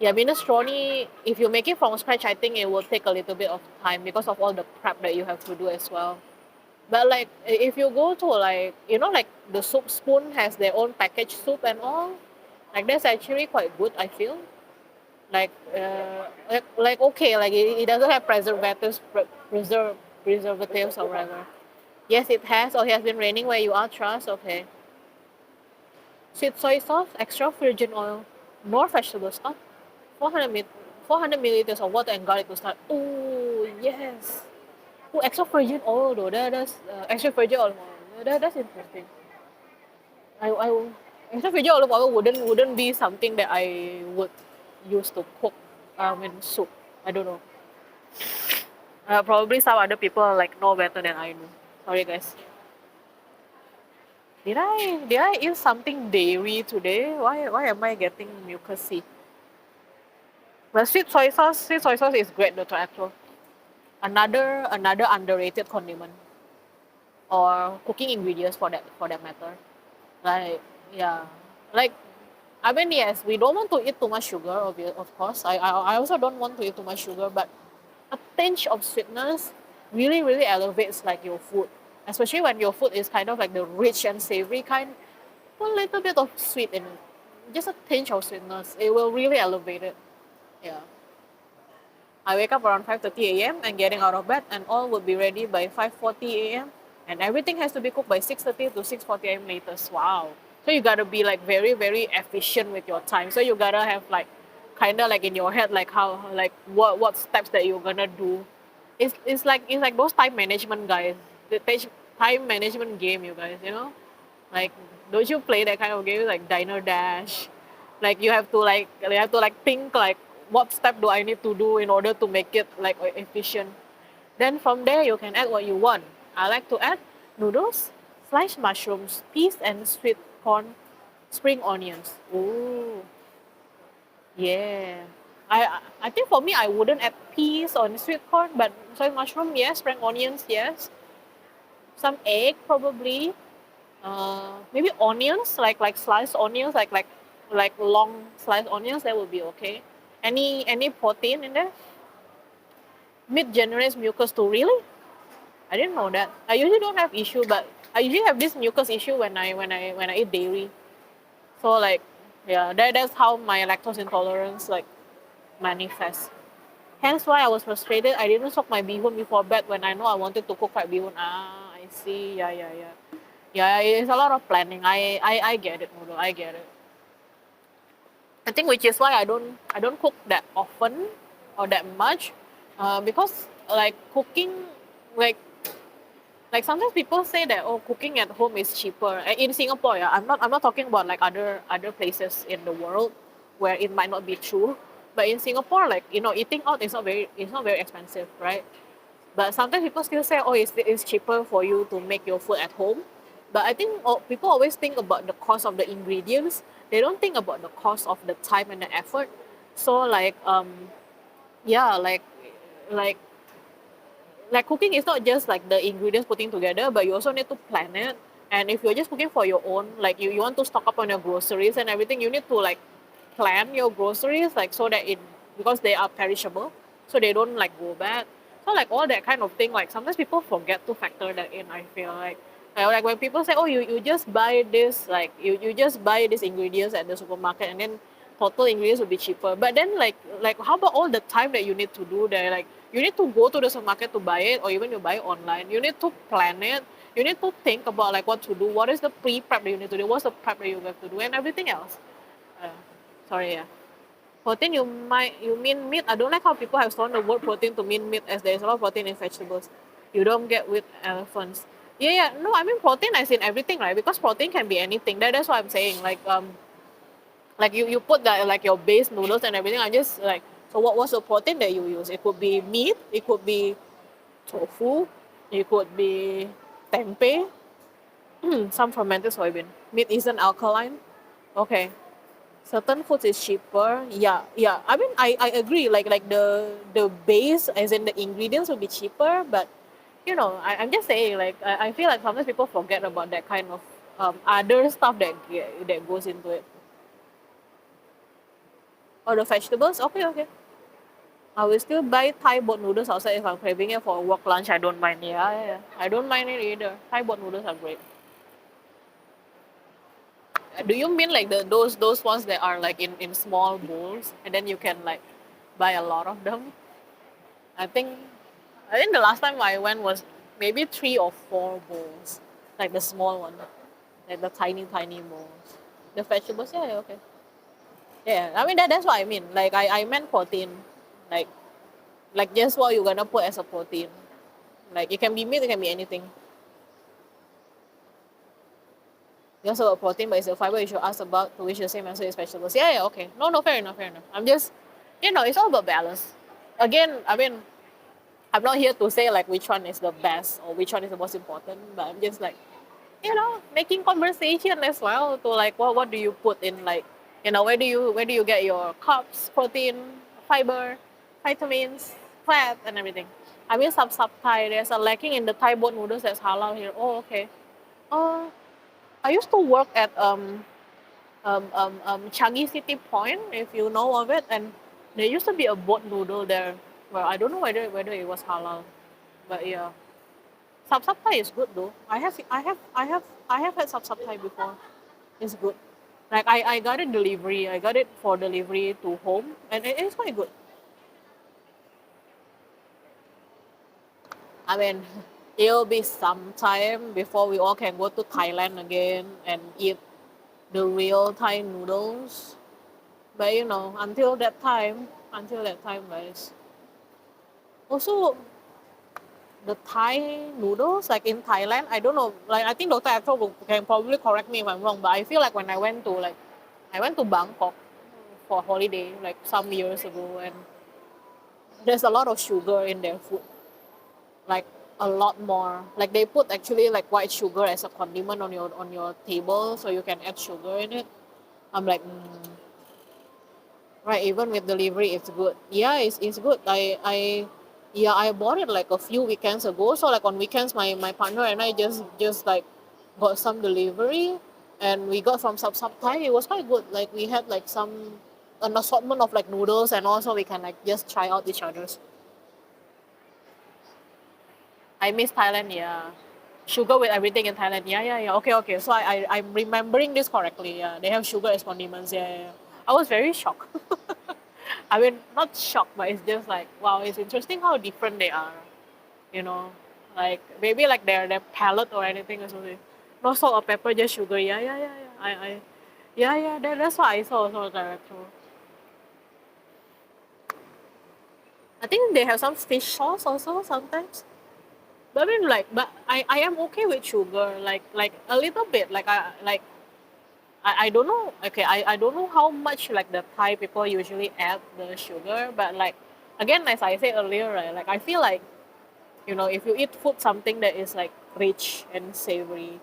Speaker 1: Yeah, minestrone, if you make it from scratch, I think it will take a little bit of time because of all the prep that you have to do as well. But like if you go to like like the soup spoon has their own packaged soup and all, like that's actually quite good I feel. Like okay, like it doesn't have preservatives or whatever. Yes, it has. Or it has been raining where you are. Trust. Okay. Sweet soy sauce, extra virgin oil, more vegetable stock, 400 400 milliliters of water and garlic to start. Oh yes. Oh, extra virgin oil though. That's extra virgin oil. That's interesting. I extra virgin olive oil wouldn't be something that I would use to cook in soup. I don't know. Probably some other people like know better than I know. Sorry guys. Did I eat something dairy today? Why am I getting mucousy? But sweet soy sauce is great though to actual. Another underrated condiment or cooking ingredients for that matter. Like yeah, like I mean yes, we don't want to eat too much sugar. Of course, I also don't want to eat too much sugar, but a tinge of sweetness really elevates like your food, especially when your food is kind of like the rich and savory kind. Put a little bit of sweet in it, just a tinge of sweetness. It will really elevate it. Yeah. I wake up around 5:30 a.m. and getting out of bed, and all will be ready by 5:40 a.m. And everything has to be cooked by 6:30 to 6:40 a.m. latest. Wow. So you gotta be like very efficient with your time. So you gotta have like kind of like in your head like how like what steps that you're gonna do. It's like those time management guys. The time management game, you guys. Like don't you play that kind of game like Diner Dash? Like you have to like think like what step do I need to do in order to make it like efficient. Then from there you can add what you want. I like to add noodles, sliced mushrooms, peas and sweet corn, spring onions. Ooh, yeah. I think for me I wouldn't add peas or sweet corn, but sliced mushroom yes, spring onions yes, some egg probably. Maybe onions, like sliced onions, like long sliced onions. That would be okay. Any protein in there? Meat generates mucus too. Really? I didn't know that. I usually don't have issue, but I usually have this mucus issue when I eat dairy. So like, yeah, that's how my lactose intolerance like manifests. Hence why I was frustrated. I didn't soak my bihun before bed when I know I wanted to cook fried bihun. Ah, I see. Yeah. Yeah, it's a lot of planning. I get it, Noodle. I get it. I think which is why I don't cook that often or that much, because like cooking, like like sometimes people say that oh cooking at home is cheaper. In Singapore. Yeah, I'm not talking about like other places in the world where it might not be true, but in Singapore like eating out is not very expensive, right? But sometimes people still say, oh, it's cheaper for you to make your food at home. But I think people always think about the cost of the ingredients. They don't think about the cost of the time and the effort. So like, yeah, like like cooking is not just like the ingredients putting together, but you also need to plan it. And if you're just cooking for your own, like you want to stock up on your groceries and everything, you need to like plan your groceries like so that it because they are perishable, so they don't like go bad. So like all that kind of thing, like sometimes people forget to factor that in. I feel like when people say, oh, you just buy this, like you just buy these ingredients at the supermarket, and then total ingredients will be cheaper. But then like how about all the time that you need to do there? Like you need to go to the supermarket to buy it, or even you buy it online. You need to plan it. You need to think about like what to do. What is the pre-prep that you need to do? What's the prep that you have to do, and everything else. Uh, sorry, yeah. Protein, you mean meat. I don't like how people have thrown the word protein to mean meat, as there is a lot of protein in vegetables. You don't get with elephants. Yeah, yeah. No, I mean protein as in everything, right? Because protein can be anything. That's what I'm saying. Like you put that like your base noodles and everything. I just like, so what's the protein that you use? It could be meat. It could be tofu. It could be tempeh. Some fermented soybean. Meat isn't alkaline. Okay. Certain foods is cheaper. Yeah, yeah. I mean, I agree. Like the base, as in the ingredients, will be cheaper. But I'm just saying. Like I feel like sometimes people forget about that kind of other stuff that goes into it. Or the vegetables. Okay, okay. I will still buy Thai boat noodles outside if I'm craving it for a work lunch. I don't mind. Yeah, yeah, yeah. I don't mind it either. Thai boat noodles are great. Do you mean like those ones that are like in small bowls and then you can like buy a lot of them? I think I think the last time I went was maybe 3 or 4 bowls, like the small one, like the tiny bowls. The vegetables, yeah, yeah, okay, yeah. I mean that's what I mean. Like I meant protein, like like just what you're gonna put as a protein. Like it can be meat, it can be anything. You also a protein, but it's a fiber you should ask about, to which the same answer is vegetables. Yeah, yeah, okay. No, no, fair enough, fair enough. I'm just, it's all about balance. Again, I mean, I'm not here to say like which one is the best or which one is the most important, but I'm just like, making conversation as well to like what do you put in, like, where do you get your carbs, protein, fiber, vitamins, fat, and everything. I mean, sub Thai, there's a lacking in the Thai boat noodles that's halal here. Oh, okay. Uh, I used to work at Changi City Point, if you know of it, and there used to be a boat noodle there. Well, I don't know whether it was halal, but yeah, sub Thai is good though. I have had sub Thai before. It's good. Like I got it delivery. I got it for delivery to home, and it's quite good. I mean, it'll be some time before we all can go to Thailand again and eat the real Thai noodles. But until that time, guys. Also, the Thai noodles, like in Thailand, I don't know. Like I think Dr. Afro can probably correct me if I'm wrong. But I feel like when I went to Bangkok for holiday like some years ago, and there's a lot of sugar in their food, like a lot more. Like they put actually like white sugar as a condiment on your table, so you can add sugar in it. I'm like, right, even with delivery, it's good. Yeah, it's good. Yeah, I bought it like a few weekends ago. So like on weekends, my partner and I just like got some delivery, and we got from Sub Thai. It was quite good. Like we had like an assortment of like noodles, and also we can like just try out each other's. I miss Thailand. Yeah, sugar with everything in Thailand. Yeah, yeah, yeah. Okay, okay. So I'm remembering this correctly. Yeah, they have sugar as condiments. Yeah, yeah, yeah. I was very shocked. I mean, not shocked, but it's just like, wow, it's interesting how different they are. You know, like maybe like their palate or anything or something. No salt or pepper, just sugar. Yeah, yeah, yeah, yeah. Yeah, yeah. That's what I saw also director. I think they have some fish sauce also sometimes. But I mean, like, but I am okay with sugar, like a little bit. I don't know. Okay, I don't know how much like the Thai people usually add the sugar, but like again, as I said earlier, right? Like I feel like if you eat food something that is like rich and savory,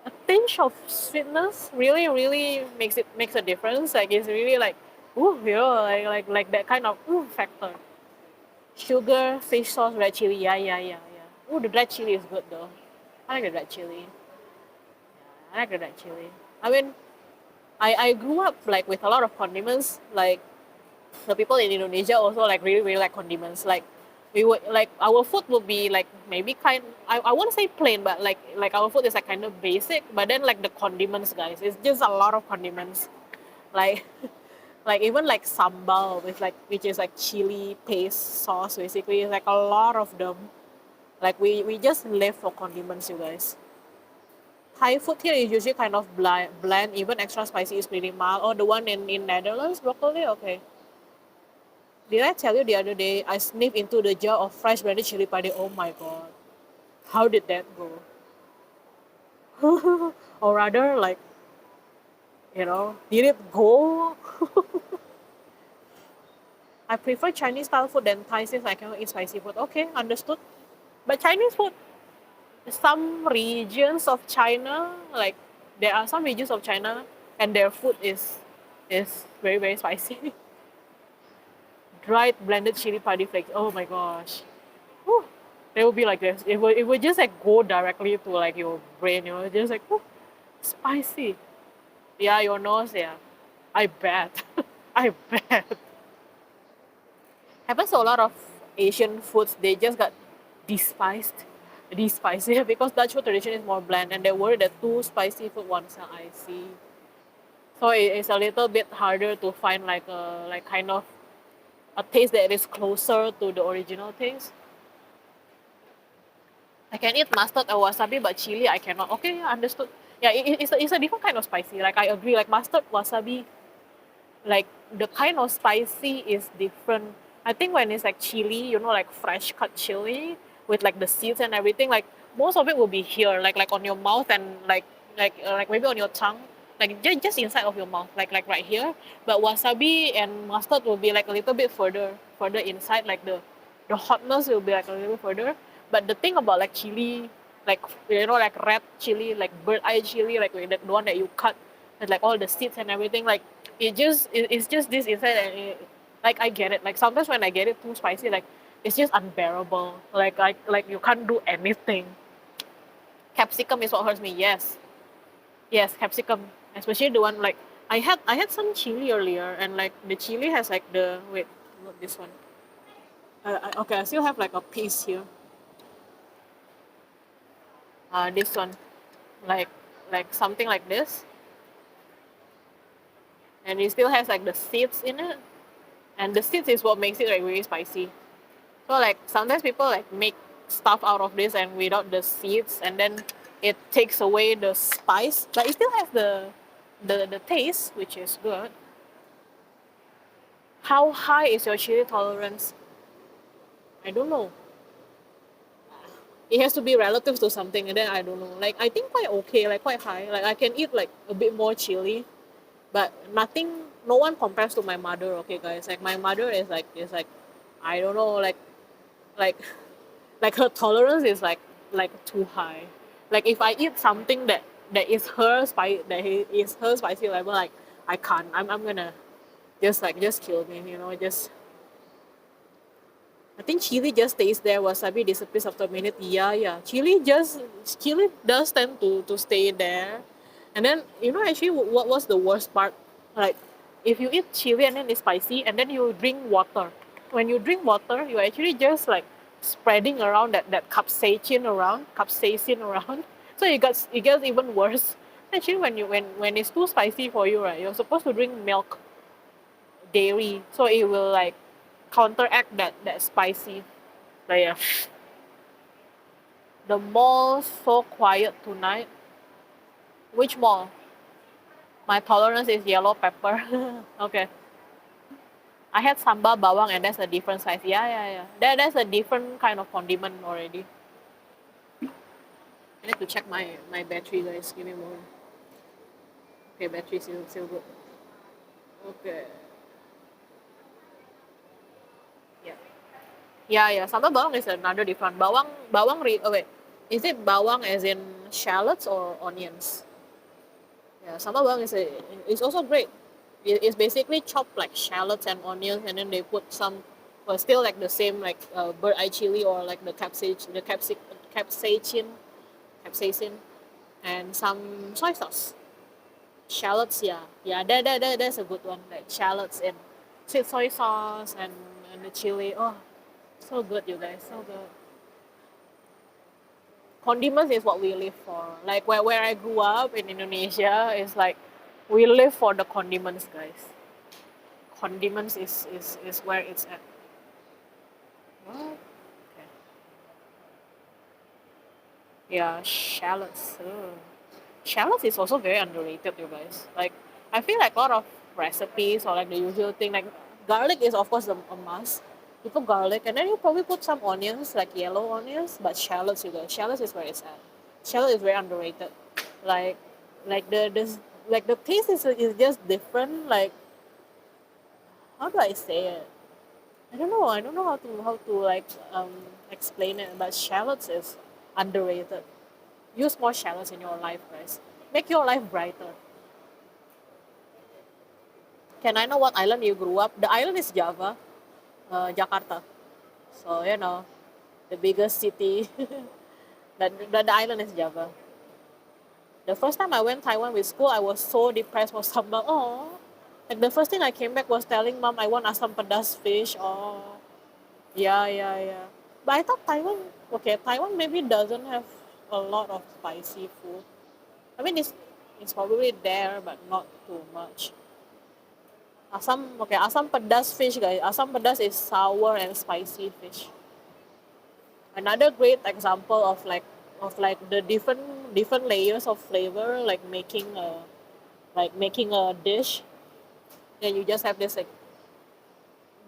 Speaker 1: a tinge of sweetness really makes a difference. Like it's really like ooh, like that kind of ooh factor. Sugar, fish sauce, red chili, yeah, yeah, yeah, yeah. Ooh, the red chili is good though. I like the red chili. I like the red chili. I mean, I grew up like with a lot of condiments. Like the people in Indonesia also like really like condiments. Like We would like our food would be like maybe I won't say plain, but like our food is like kind of basic. But then like the condiments, guys, it's just a lot of condiments. Like like even like sambal with like which is like chili paste sauce basically. Like a lot of them. Like we just live for condiments, you guys. Thai food here is usually kind of bland. Even extra spicy is pretty mild. Oh, the one in Netherlands, broccoli. Okay. Did I tell you the other day I sniffed into the jar of fresh blended chili padi? Oh my god. How did that go? Or rather, like, did it go? I prefer Chinese style food than Thai since I cannot eat spicy food. Okay, understood. But Chinese food, some regions of China, like there are some regions of China, and their food is very very spicy. Dried blended chili padi flakes. Oh my gosh. Whew. They will be like this. It would just like go directly to like your brain, just like whew, spicy. Yeah, your nose, yeah. I bet. I bet. Happens to a lot of Asian foods, they just got despised. Despised, yeah, because Dutch food tradition is more bland and they worry that too spicy food once I see. So it's a little bit harder to find like a like kind of a taste that is closer to the original taste. I can eat mustard or wasabi, but chili I cannot. Okay, understood. Yeah, it's a different kind of spicy. Like I agree, like mustard, wasabi, like the kind of spicy is different. I think when it's like chili, like fresh cut chili with like the seeds and everything, like most of it will be here, like on your mouth and like maybe on your tongue, like just inside of your mouth, like right here. But wasabi and mustard will be like a little bit further inside, like the hotness will be like a little bit further. But the thing about like chili, like like red chili, like bird eye chili, like the one that you cut with like all the seeds and everything, like it's just this inside and like I get it. Like sometimes when I get it too spicy, like it's just unbearable. Like you can't do anything. Capsicum is what hurts me. Yes, yes, capsicum, especially the one like I had some chili earlier and like the chili has like the wait, not this one. Okay, I still have like a piece here. This one, like like something like this, and it still has like the seeds in it, and the seeds is what makes it like really spicy. So like sometimes people like make stuff out of this and without the seeds, and then it takes away the spice, but it still has the taste, which is good. How high is your chili tolerance? I don't know. It has to be relative to something, and then I don't know. Like I think quite okay, like quite high. Like I can eat like a bit more chili, but nothing. No one compares to my mother. Okay, guys. Like my mother is like I don't know, like like her tolerance is like too high. Like if I eat something that is her spicy level, like I can't. I'm gonna just kill me. Just I think chili just stays there. Wasabi disappears after a minute. Yeah, yeah. Chili does tend to stay there, and then actually what was the worst part? Like if you eat chili and then it's spicy, and then you drink water. When you drink water, you actually just like spreading around that capsaicin around. So it gets even worse. Actually, when it's too spicy for you, right? You're supposed to drink milk, dairy, so it will like counteract that spicy. But yeah, the mall so quiet tonight. Which mall? My tolerance is yellow pepper. Okay. I had sambal bawang and that's a different size. Yeah, yeah, yeah. That's a different kind of condiment already. I need to check my battery, guys. Give me a moment. Okay, battery still good. Okay. Yeah. Yeah, yeah. Sambal bawang is another different. Oh wait. Is it bawang as in shallots or onions? Yeah, sambal bawang is also great. It's basically chopped like shallots and onions, and then they put some, well, still like the same like bird eye chili or like capsaicin, capsaicin, and some soy sauce. Shallots, yeah, yeah, that's a good one. Like shallots and sweet soy sauce and the chili. Oh, So good, you guys. So good. Condiments is what we live for. Like where I grew up in Indonesia, is like we live for the condiments, guys. Condiments is where it's at. What? Okay. Yeah, shallots. Ugh. Shallots is also very underrated, you guys. Like I feel like a lot of recipes or like the usual thing, like garlic is of course a must. You put garlic and then you probably put some onions, like yellow onions, but shallots, you guys. Shallots is where it's at. Shallot is very underrated. Like like the taste is just different. Like how do I say it? I don't know. I don't know how to like explain it. But shallots is underrated. Use more shallots in your life, guys. Make your life brighter. Can I know what island you grew up? The island is Java, Jakarta. So the biggest city. The island is Java. The first time I went Taiwan with school, I was so depressed for sambal. Oh, like the first thing I came back was telling mom I want asam pedas fish. Oh, yeah, yeah, yeah. But I thought Taiwan, okay, Taiwan maybe doesn't have a lot of spicy food. I mean, it's probably there, but not too much. Asam pedas fish, guys. Asam pedas is sour and spicy fish. Another great example of like the different layers of flavor, like making a dish. Then you just have this like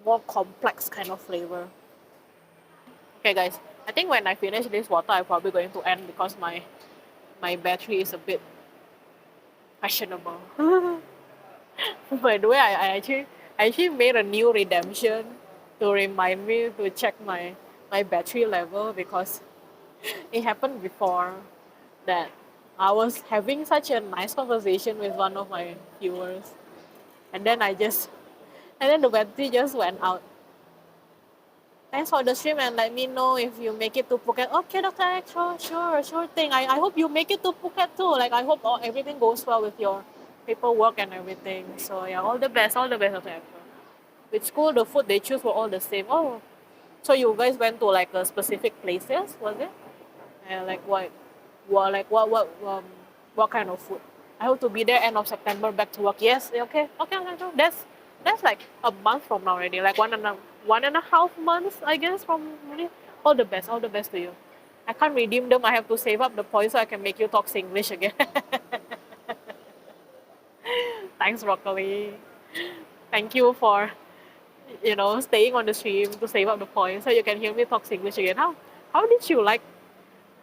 Speaker 1: more complex kind of flavor. Okay, guys. I think when I finish this water, I'm probably going to end because my battery is a bit questionable. By the way, I actually made a new redemption to remind me to check my battery level because it happened before that I was having such a nice conversation with one of my viewers, and then the battery just went out. Thanks for the stream and let me know if you make it to Phuket. Okay, Dr. X, sure thing. I hope you make it to Phuket too. Like I hope everything goes well with your paperwork and everything. So yeah, all the best, Dr. X. With school, the food they choose were all the same. Oh, so you guys went to like a specific places, was it? And like what kind of food? I hope to be there end of September back to work. Yes, okay. That's like a month from now already. Like 1.5 months, I guess, from really. All the best to you. I can't redeem them. I have to save up the points so I can make you talk Singlish again. Thanks, broccoli. Thank you for staying on the stream to save up the points so you can hear me talk Singlish again. How did you like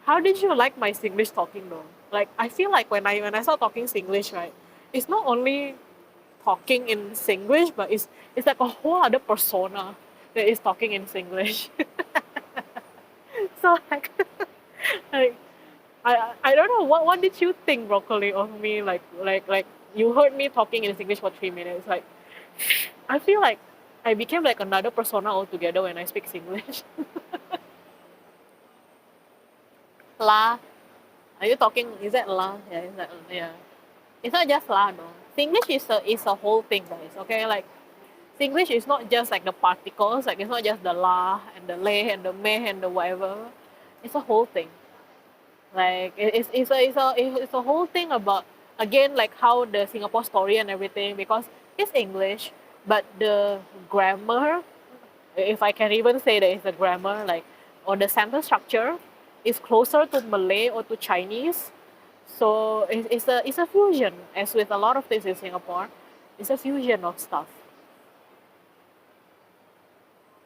Speaker 1: How did you like my Singlish talking though? Like I feel like when I start talking Singlish, right, it's not only talking in Singlish, but it's like a whole other persona that is talking in Singlish. So like I don't know what did you think, broccoli, of me? Like you heard me talking in Singlish for 3 minutes. Like I feel like I became like another persona altogether when I speak Singlish. La, are you talking? Is that la? Yeah, is that yeah? It's not just lah, no. Singlish is a whole thing, guys. Okay, like Singlish is not just like the particles. Like it's not just the la and the le and the meh and the whatever. It's a whole thing. Like it's a whole thing about again like how the Singapore story and everything because it's English, but the grammar, if I can even say that it's a grammar, like or the sentence structure, is closer to Malay or to Chinese. So it's a fusion, as with a lot of things in Singapore. It's a fusion of stuff.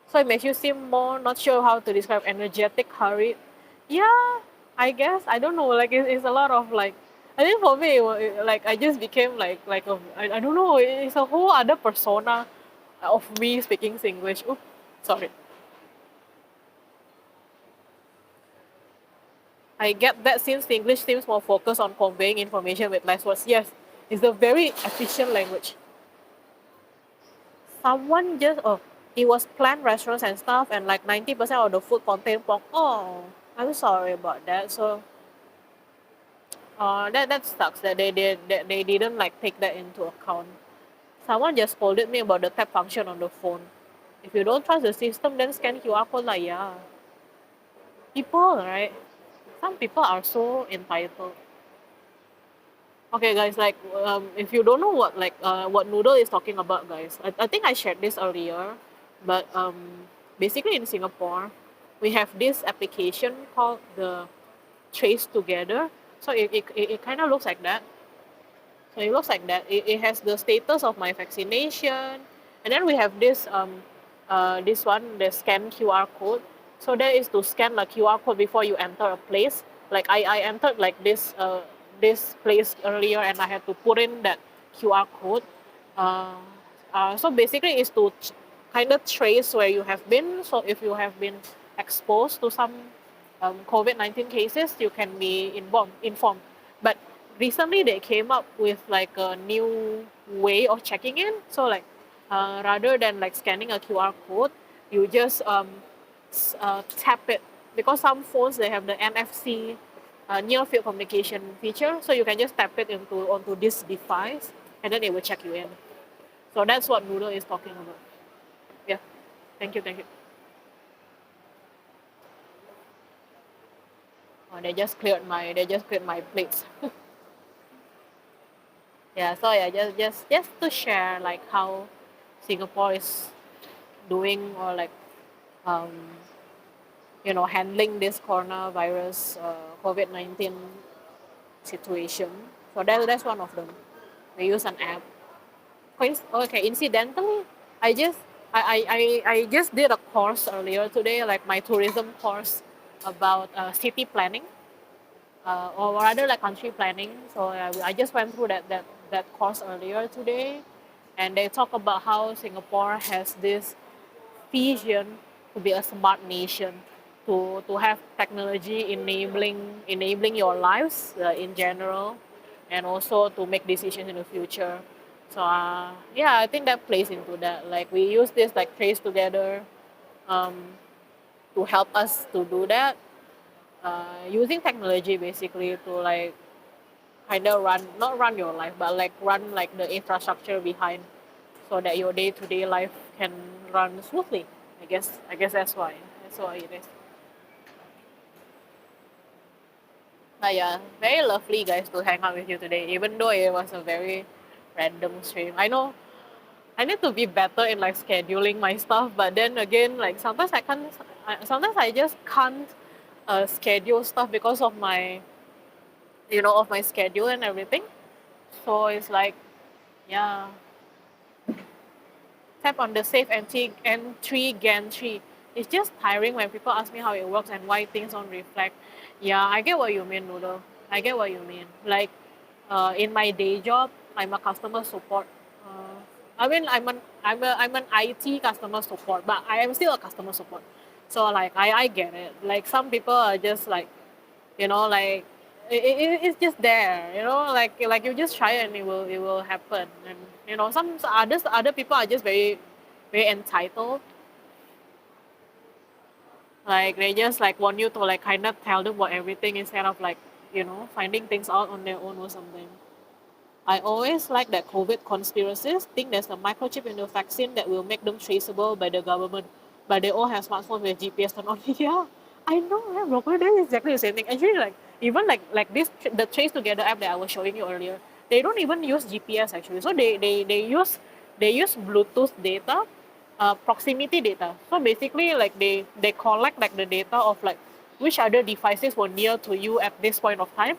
Speaker 1: So it makes you seem more not sure how to describe energetic, hurried. Yeah, I guess I don't know. Like it's a lot of like. I think for me, like I just became I don't know. It's a whole other persona of me speaking Singlish. Oops, sorry. I get that since English seems more focused on conveying information with less words. Yes, it's a very efficient language. Someone just it was planned restaurants and stuff, and like 90% of the food contained pork. Oh, I'm sorry about that. So, that sucks that they didn't like take that into account. Someone just scolded me about the tap function on the phone. If you don't trust the system, then scan QR code like yeah. People, right? Some people are so entitled. Okay, guys, like if you don't know what Noodle is talking about, guys, I think I shared this earlier, but basically in Singapore, we have this application called the Trace Together. So it kind of looks like that. So it looks like that. It has the status of my vaccination, and then we have this one, the scan QR code. So that is to scan the QR code before you enter a place. Like I entered like this place earlier, and I had to put in that QR code. Uh, so basically, it's to kind of trace where you have been. So if you have been exposed to some COVID-19 cases, you can be informed. But recently they came up with like a new way of checking in. So like rather than like scanning a QR code, you just tap it, because some phones they have the NFC near field communication feature. So you can just tap it into onto this device, and then it will check you in. So that's what Noodle is talking about. Yeah. Thank you. Thank you. Oh, they just cleared my plates. Yeah, so yeah, just to share like how Singapore is doing, or like um, handling this coronavirus COVID-19 situation. So that's one of them. We use an app. Okay, incidentally, I just I just did a course earlier today, like my tourism course about city planning, or rather like country planning. So I just went through that course earlier today, and they talk about how Singapore has this vision to be a smart nation, to have technology enabling your lives in general, and also to make decisions in the future. So yeah, I think that plays into that. Like we use this like trace together um, to help us to do that, using technology basically to like kind of run, not run your life, but like run like the infrastructure behind, so that your day-to-day life can run smoothly. I guess that's why it is. But yeah, very lovely guys to hang out with you today, even though it was a very random stream. I know I need to be better in like scheduling my stuff, but then again, like sometimes I can't. Sometimes I just can't schedule stuff because of my schedule and everything. So it's like, yeah, tap on the safe entry gantry. It's just tiring when people ask me how it works and why things don't reflect. Yeah, I get what you mean, Noodle. I get what you mean. Like, in my day job, I'm a customer support. Uh, I mean, I'm an IT customer support, but I am still a customer support. So like, I get it. Like some people are just like, like it's just there, like you just try it and it will happen. And some other people are just very very entitled, like they just like want you to like kind of tell them what everything, instead of like finding things out on their own or something. I always like that COVID conspiracists think there's a microchip in the vaccine that will make them traceable by the government, but they all have smartphones with GPS turned on. Yeah, I know, right, bro? But that's exactly the same thing. Actually, like even like this, the Trace Together app that I was showing you earlier, they don't even use GPS actually. So they use Bluetooth data, proximity data. So basically, like they collect like the data of like which other devices were near to you at this point of time,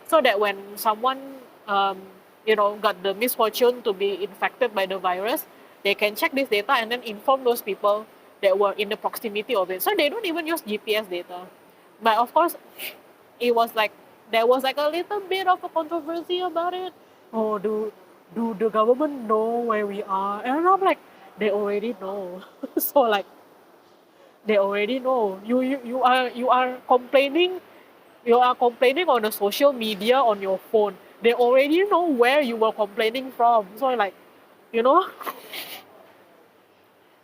Speaker 1: so that when someone got the misfortune to be infected by the virus, they can check this data and then inform those people that were in the proximity of it. So they don't even use GPS data. But of course, it was like there was like a little bit of a controversy about it. Oh, do the government know where we are? And I'm like, they already know. So like they already know. You are complaining, on the social media on your phone. They already know where you were complaining from. So like, you know,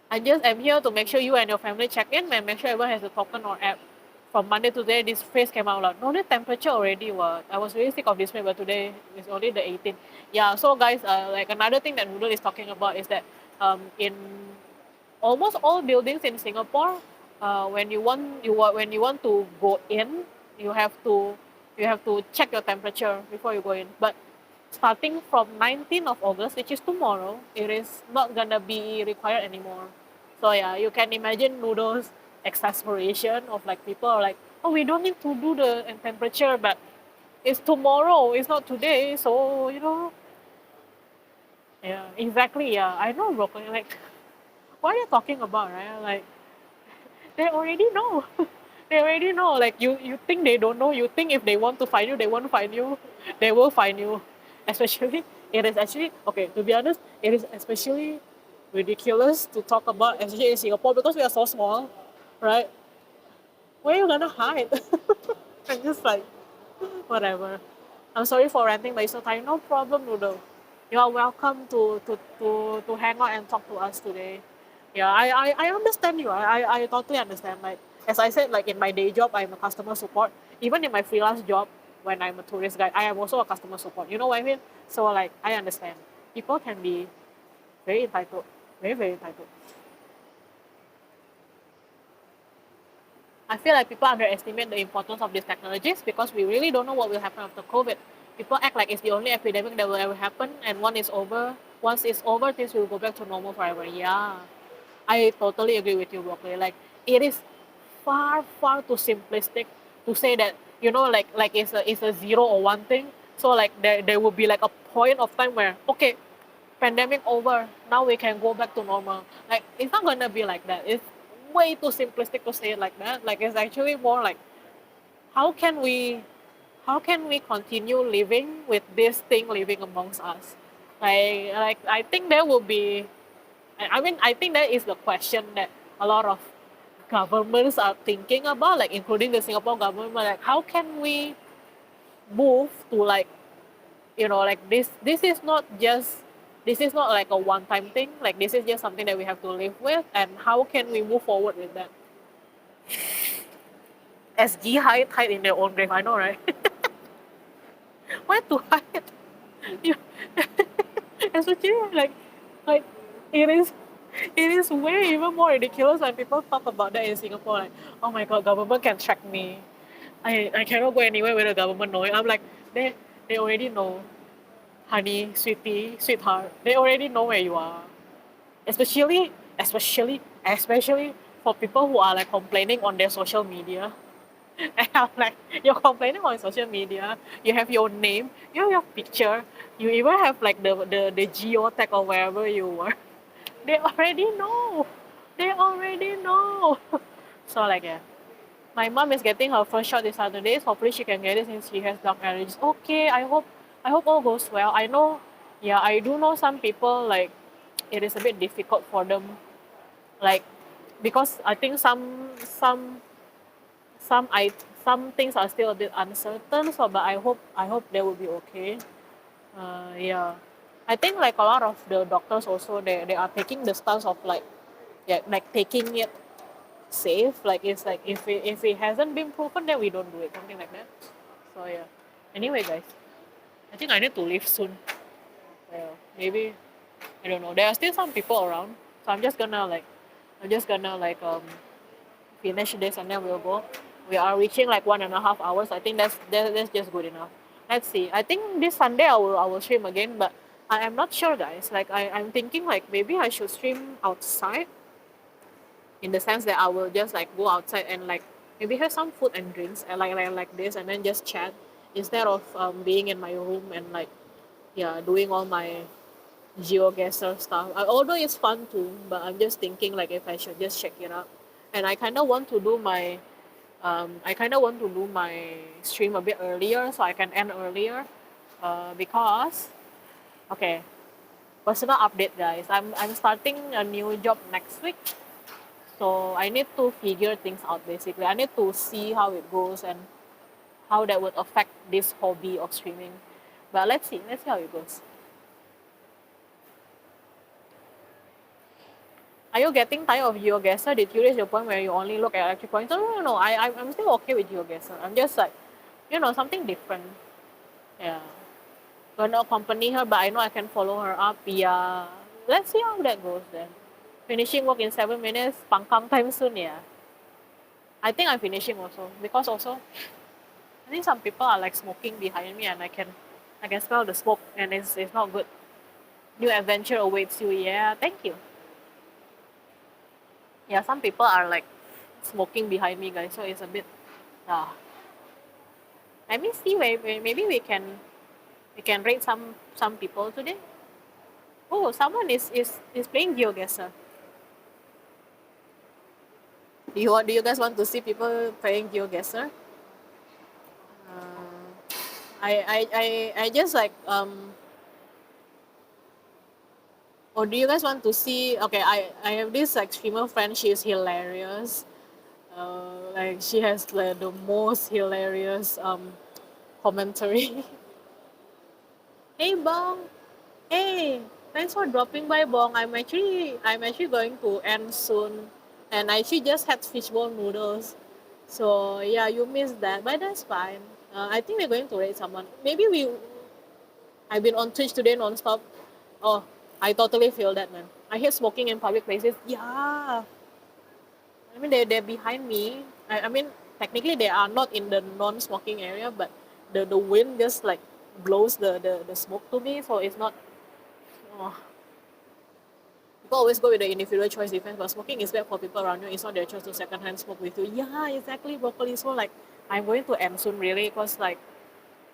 Speaker 1: I just am here to make sure you and your family check in and make sure everyone has a token or app. From Monday to today, this phrase came out loud. No, the temperature already what. I was really sick of this phrase, but today is only the 18th. Yeah, so guys, like another thing that Noodle is talking about is that in almost all buildings in Singapore, when you want to go in, you have to you have to check your temperature before you go in. But starting from 19th of August, which is tomorrow, it is not gonna be required anymore. So yeah, you can imagine noodles exasperation of like people are like, oh, we don't need to do the temperature, but it's tomorrow, it's not today. So yeah, exactly. Yeah, I know, broccoli. Like, what are you talking about, right? Like, they already know. They already know. Like, you think they don't know. You think if they want to find you, they won't find you. They will find you. Especially, it is actually, okay, to be honest, it is especially ridiculous to talk about, especially in Singapore, because we are so small, right? Where are you gonna hide? I'm just like, whatever. I'm sorry for ranting, but it's so tiring. No problem, Noodle. You are welcome to hang out and talk to us today. Yeah, I understand you. I totally understand. Like, as I said, like in my day job, I'm a customer support. Even in my freelance job, when I'm a tourist guide, I am also a customer support. You know what I mean? So like, I understand. People can be very entitled, very, very entitled. I feel like people underestimate the importance of these technologies because we really don't know what will happen after COVID. People act like it's the only epidemic that will ever happen, and once it's over, things will go back to normal forever. Yeah, I totally agree with you, Broccoli. Like, it is far, far too simplistic to say that, like it's a zero or one thing. So like there will be like a point of time where, okay, pandemic over, now we can go back to normal. Like, it's not gonna be like that. It's way too simplistic to say it like that. Like, it's actually more like, how can we how can we continue living with this thing living amongst us? Like I think there will be, I mean, I think that is the question that a lot of governments are thinking about, like including the Singapore government. Like, how can we move to like, like this is not just, this is not like a one time thing. Like, this is just something that we have to live with, and how can we move forward with that? SG hide in their own grave. I know, right? Where to hide? You, especially like it is it is way even more ridiculous when people talk about that in Singapore. Like, oh my god, government can track me. I cannot go anywhere without the government knowing. I'm like, they already know, honey, sweetie, sweetheart. They already know where you are. Especially for people who are like complaining on their social media. And I'm like, you're complaining on social media. You have your name, you have your picture, you even have like the geo tag or wherever you were. They already know. They already know. So like, yeah. My mom is getting her first shot this Saturday. So hopefully she can get it since she has dark allergies. Okay, I hope all goes well. I know, yeah, I do know some people like it is a bit difficult for them, like because I think some I some things are still a bit uncertain. So, but I hope they will be okay. Yeah, I think like a lot of the doctors also they are taking the stance of like, yeah, like taking it safe. Like, it's like if it hasn't been proven, then we don't do it, something like that. So yeah. Anyway, guys, I think I need to leave soon. Well, maybe, I don't know. There are still some people around, so I'm just gonna finish this and then we'll go. We are reaching like 1.5 hours. I think that's just good enough. Let's see. I think this Sunday I will stream again, but I am not sure, guys. Like, I'm thinking like maybe I should stream outside, in the sense that I will just like go outside and like maybe have some food and drinks and like this, and then just chat instead of being in my room and like, yeah, doing all my geoguesser stuff. Although it's fun too, but I'm just thinking like if I should just check it out. And I kind of want to do my stream a bit earlier so I can end earlier, because, okay, personal update, guys. I'm starting a new job next week, so I need to figure things out. Basically, I need to see how it goes and how that would affect this hobby of streaming. But let's see how it goes. Are you getting tired of GeoGuessr? Did you reach the point where you only look at electric points? No. I'm still okay with GeoGuessr. I'm just like, something different. Yeah. Gonna accompany her, but I know I can follow her up. Yeah. Let's see how that goes then. Finishing work in 7 minutes, pangkang time soon, yeah. I think I'm finishing also because also I think some people are like smoking behind me and I can smell the smoke and it's not good. New adventure awaits you. Yeah, thank you. Yeah, some people are like smoking behind me, guys. So it's a bit. Uh, Let me see where maybe we can rate some people today. Oh, someone is playing GeoGuessr. Do you guys want to see people playing GeoGuessr? Uh, I just like or do you guys want to see? Okay, I have this like streamer friend. She's hilarious. Like she has like the most hilarious commentary. Hey Bong, hey, thanks for dropping by Bong. I'm actually going to end soon, and I actually just had fishbowl noodles. So yeah, you missed that, but that's fine. I think we're going to rate someone. Maybe we. I've been on Twitch today nonstop. Oh, I totally feel that, man. I hate smoking in public places. Yeah, I mean they're behind me. I mean technically they are not in the non-smoking area, but the wind just like blows the smoke to me, so it's not. Oh. People always go with the individual choice defense, but smoking is bad for people around you. It's not their choice to secondhand smoke with you. Yeah, exactly, broccoli. So like I'm going to end soon really because like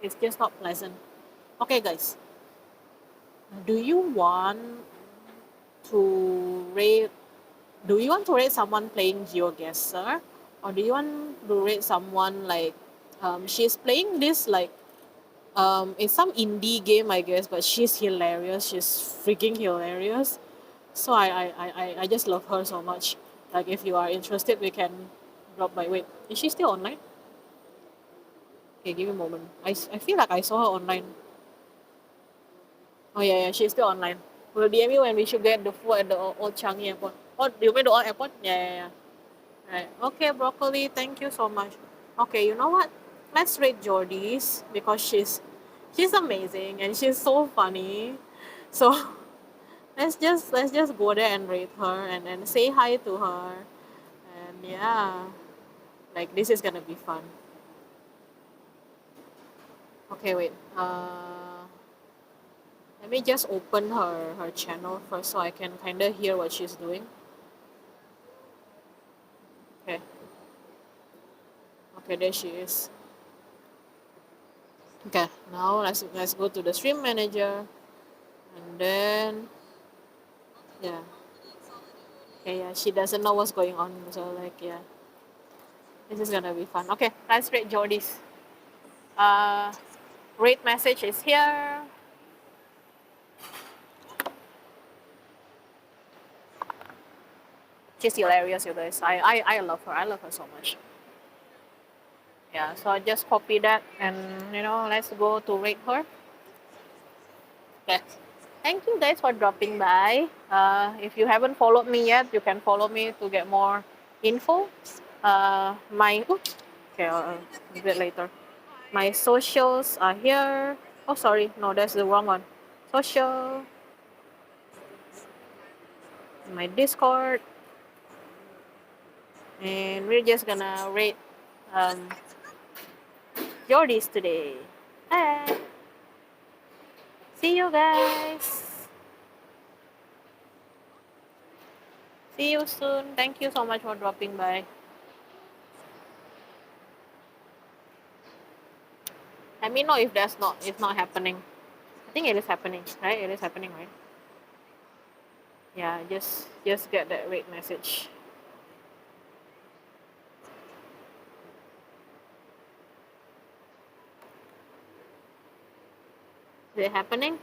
Speaker 1: it's just not pleasant. Okay, guys, do you want to rate do you want to rate someone playing GeoGuessr, or do you want to rate someone like she's playing this like it's some indie game I guess, but she's hilarious. She's freaking hilarious. So I just love her so much. Like if you are interested, we can drop by. Wait, is she still online? Okay, give me a moment. I feel like I saw her online. Oh yeah, yeah, she's still online. We'll DM you when we should get the food at the old Changi airport. Oh, you mean the old airport? Yeah, yeah, yeah. Right. Okay, broccoli. Thank you so much. Okay, you know what? Let's rate Jordy's because she's amazing and she's so funny. So let's just go there and rate her and say hi to her. And yeah, like this is gonna be fun. Okay, wait. Let me just open her channel first so I can kind of hear what she's doing. Okay. Okay, there she is. Okay, now let's go to the stream manager, and then yeah. Okay, yeah, she doesn't know what's going on, so like yeah, this is gonna be fun. Okay, let's rate Jordy's. Uh, rate message is here. She's hilarious, you guys. I love her. I love her so much. Yeah, so I just copy that and let's go to rate her. Okay. Thank you guys for dropping by. If you haven't followed me yet, you can follow me to get more info. Okay, a bit later. My socials are here. Oh, sorry, no, that's the wrong one. Social, my Discord, and we're just gonna rate um, Jordy's today. Bye. See you guys. See you soon. Thank you so much for dropping by. Let me know if that's not it's not happening. I think it is happening, right? It is happening, right? Yeah, just get that rate message. Is it happening?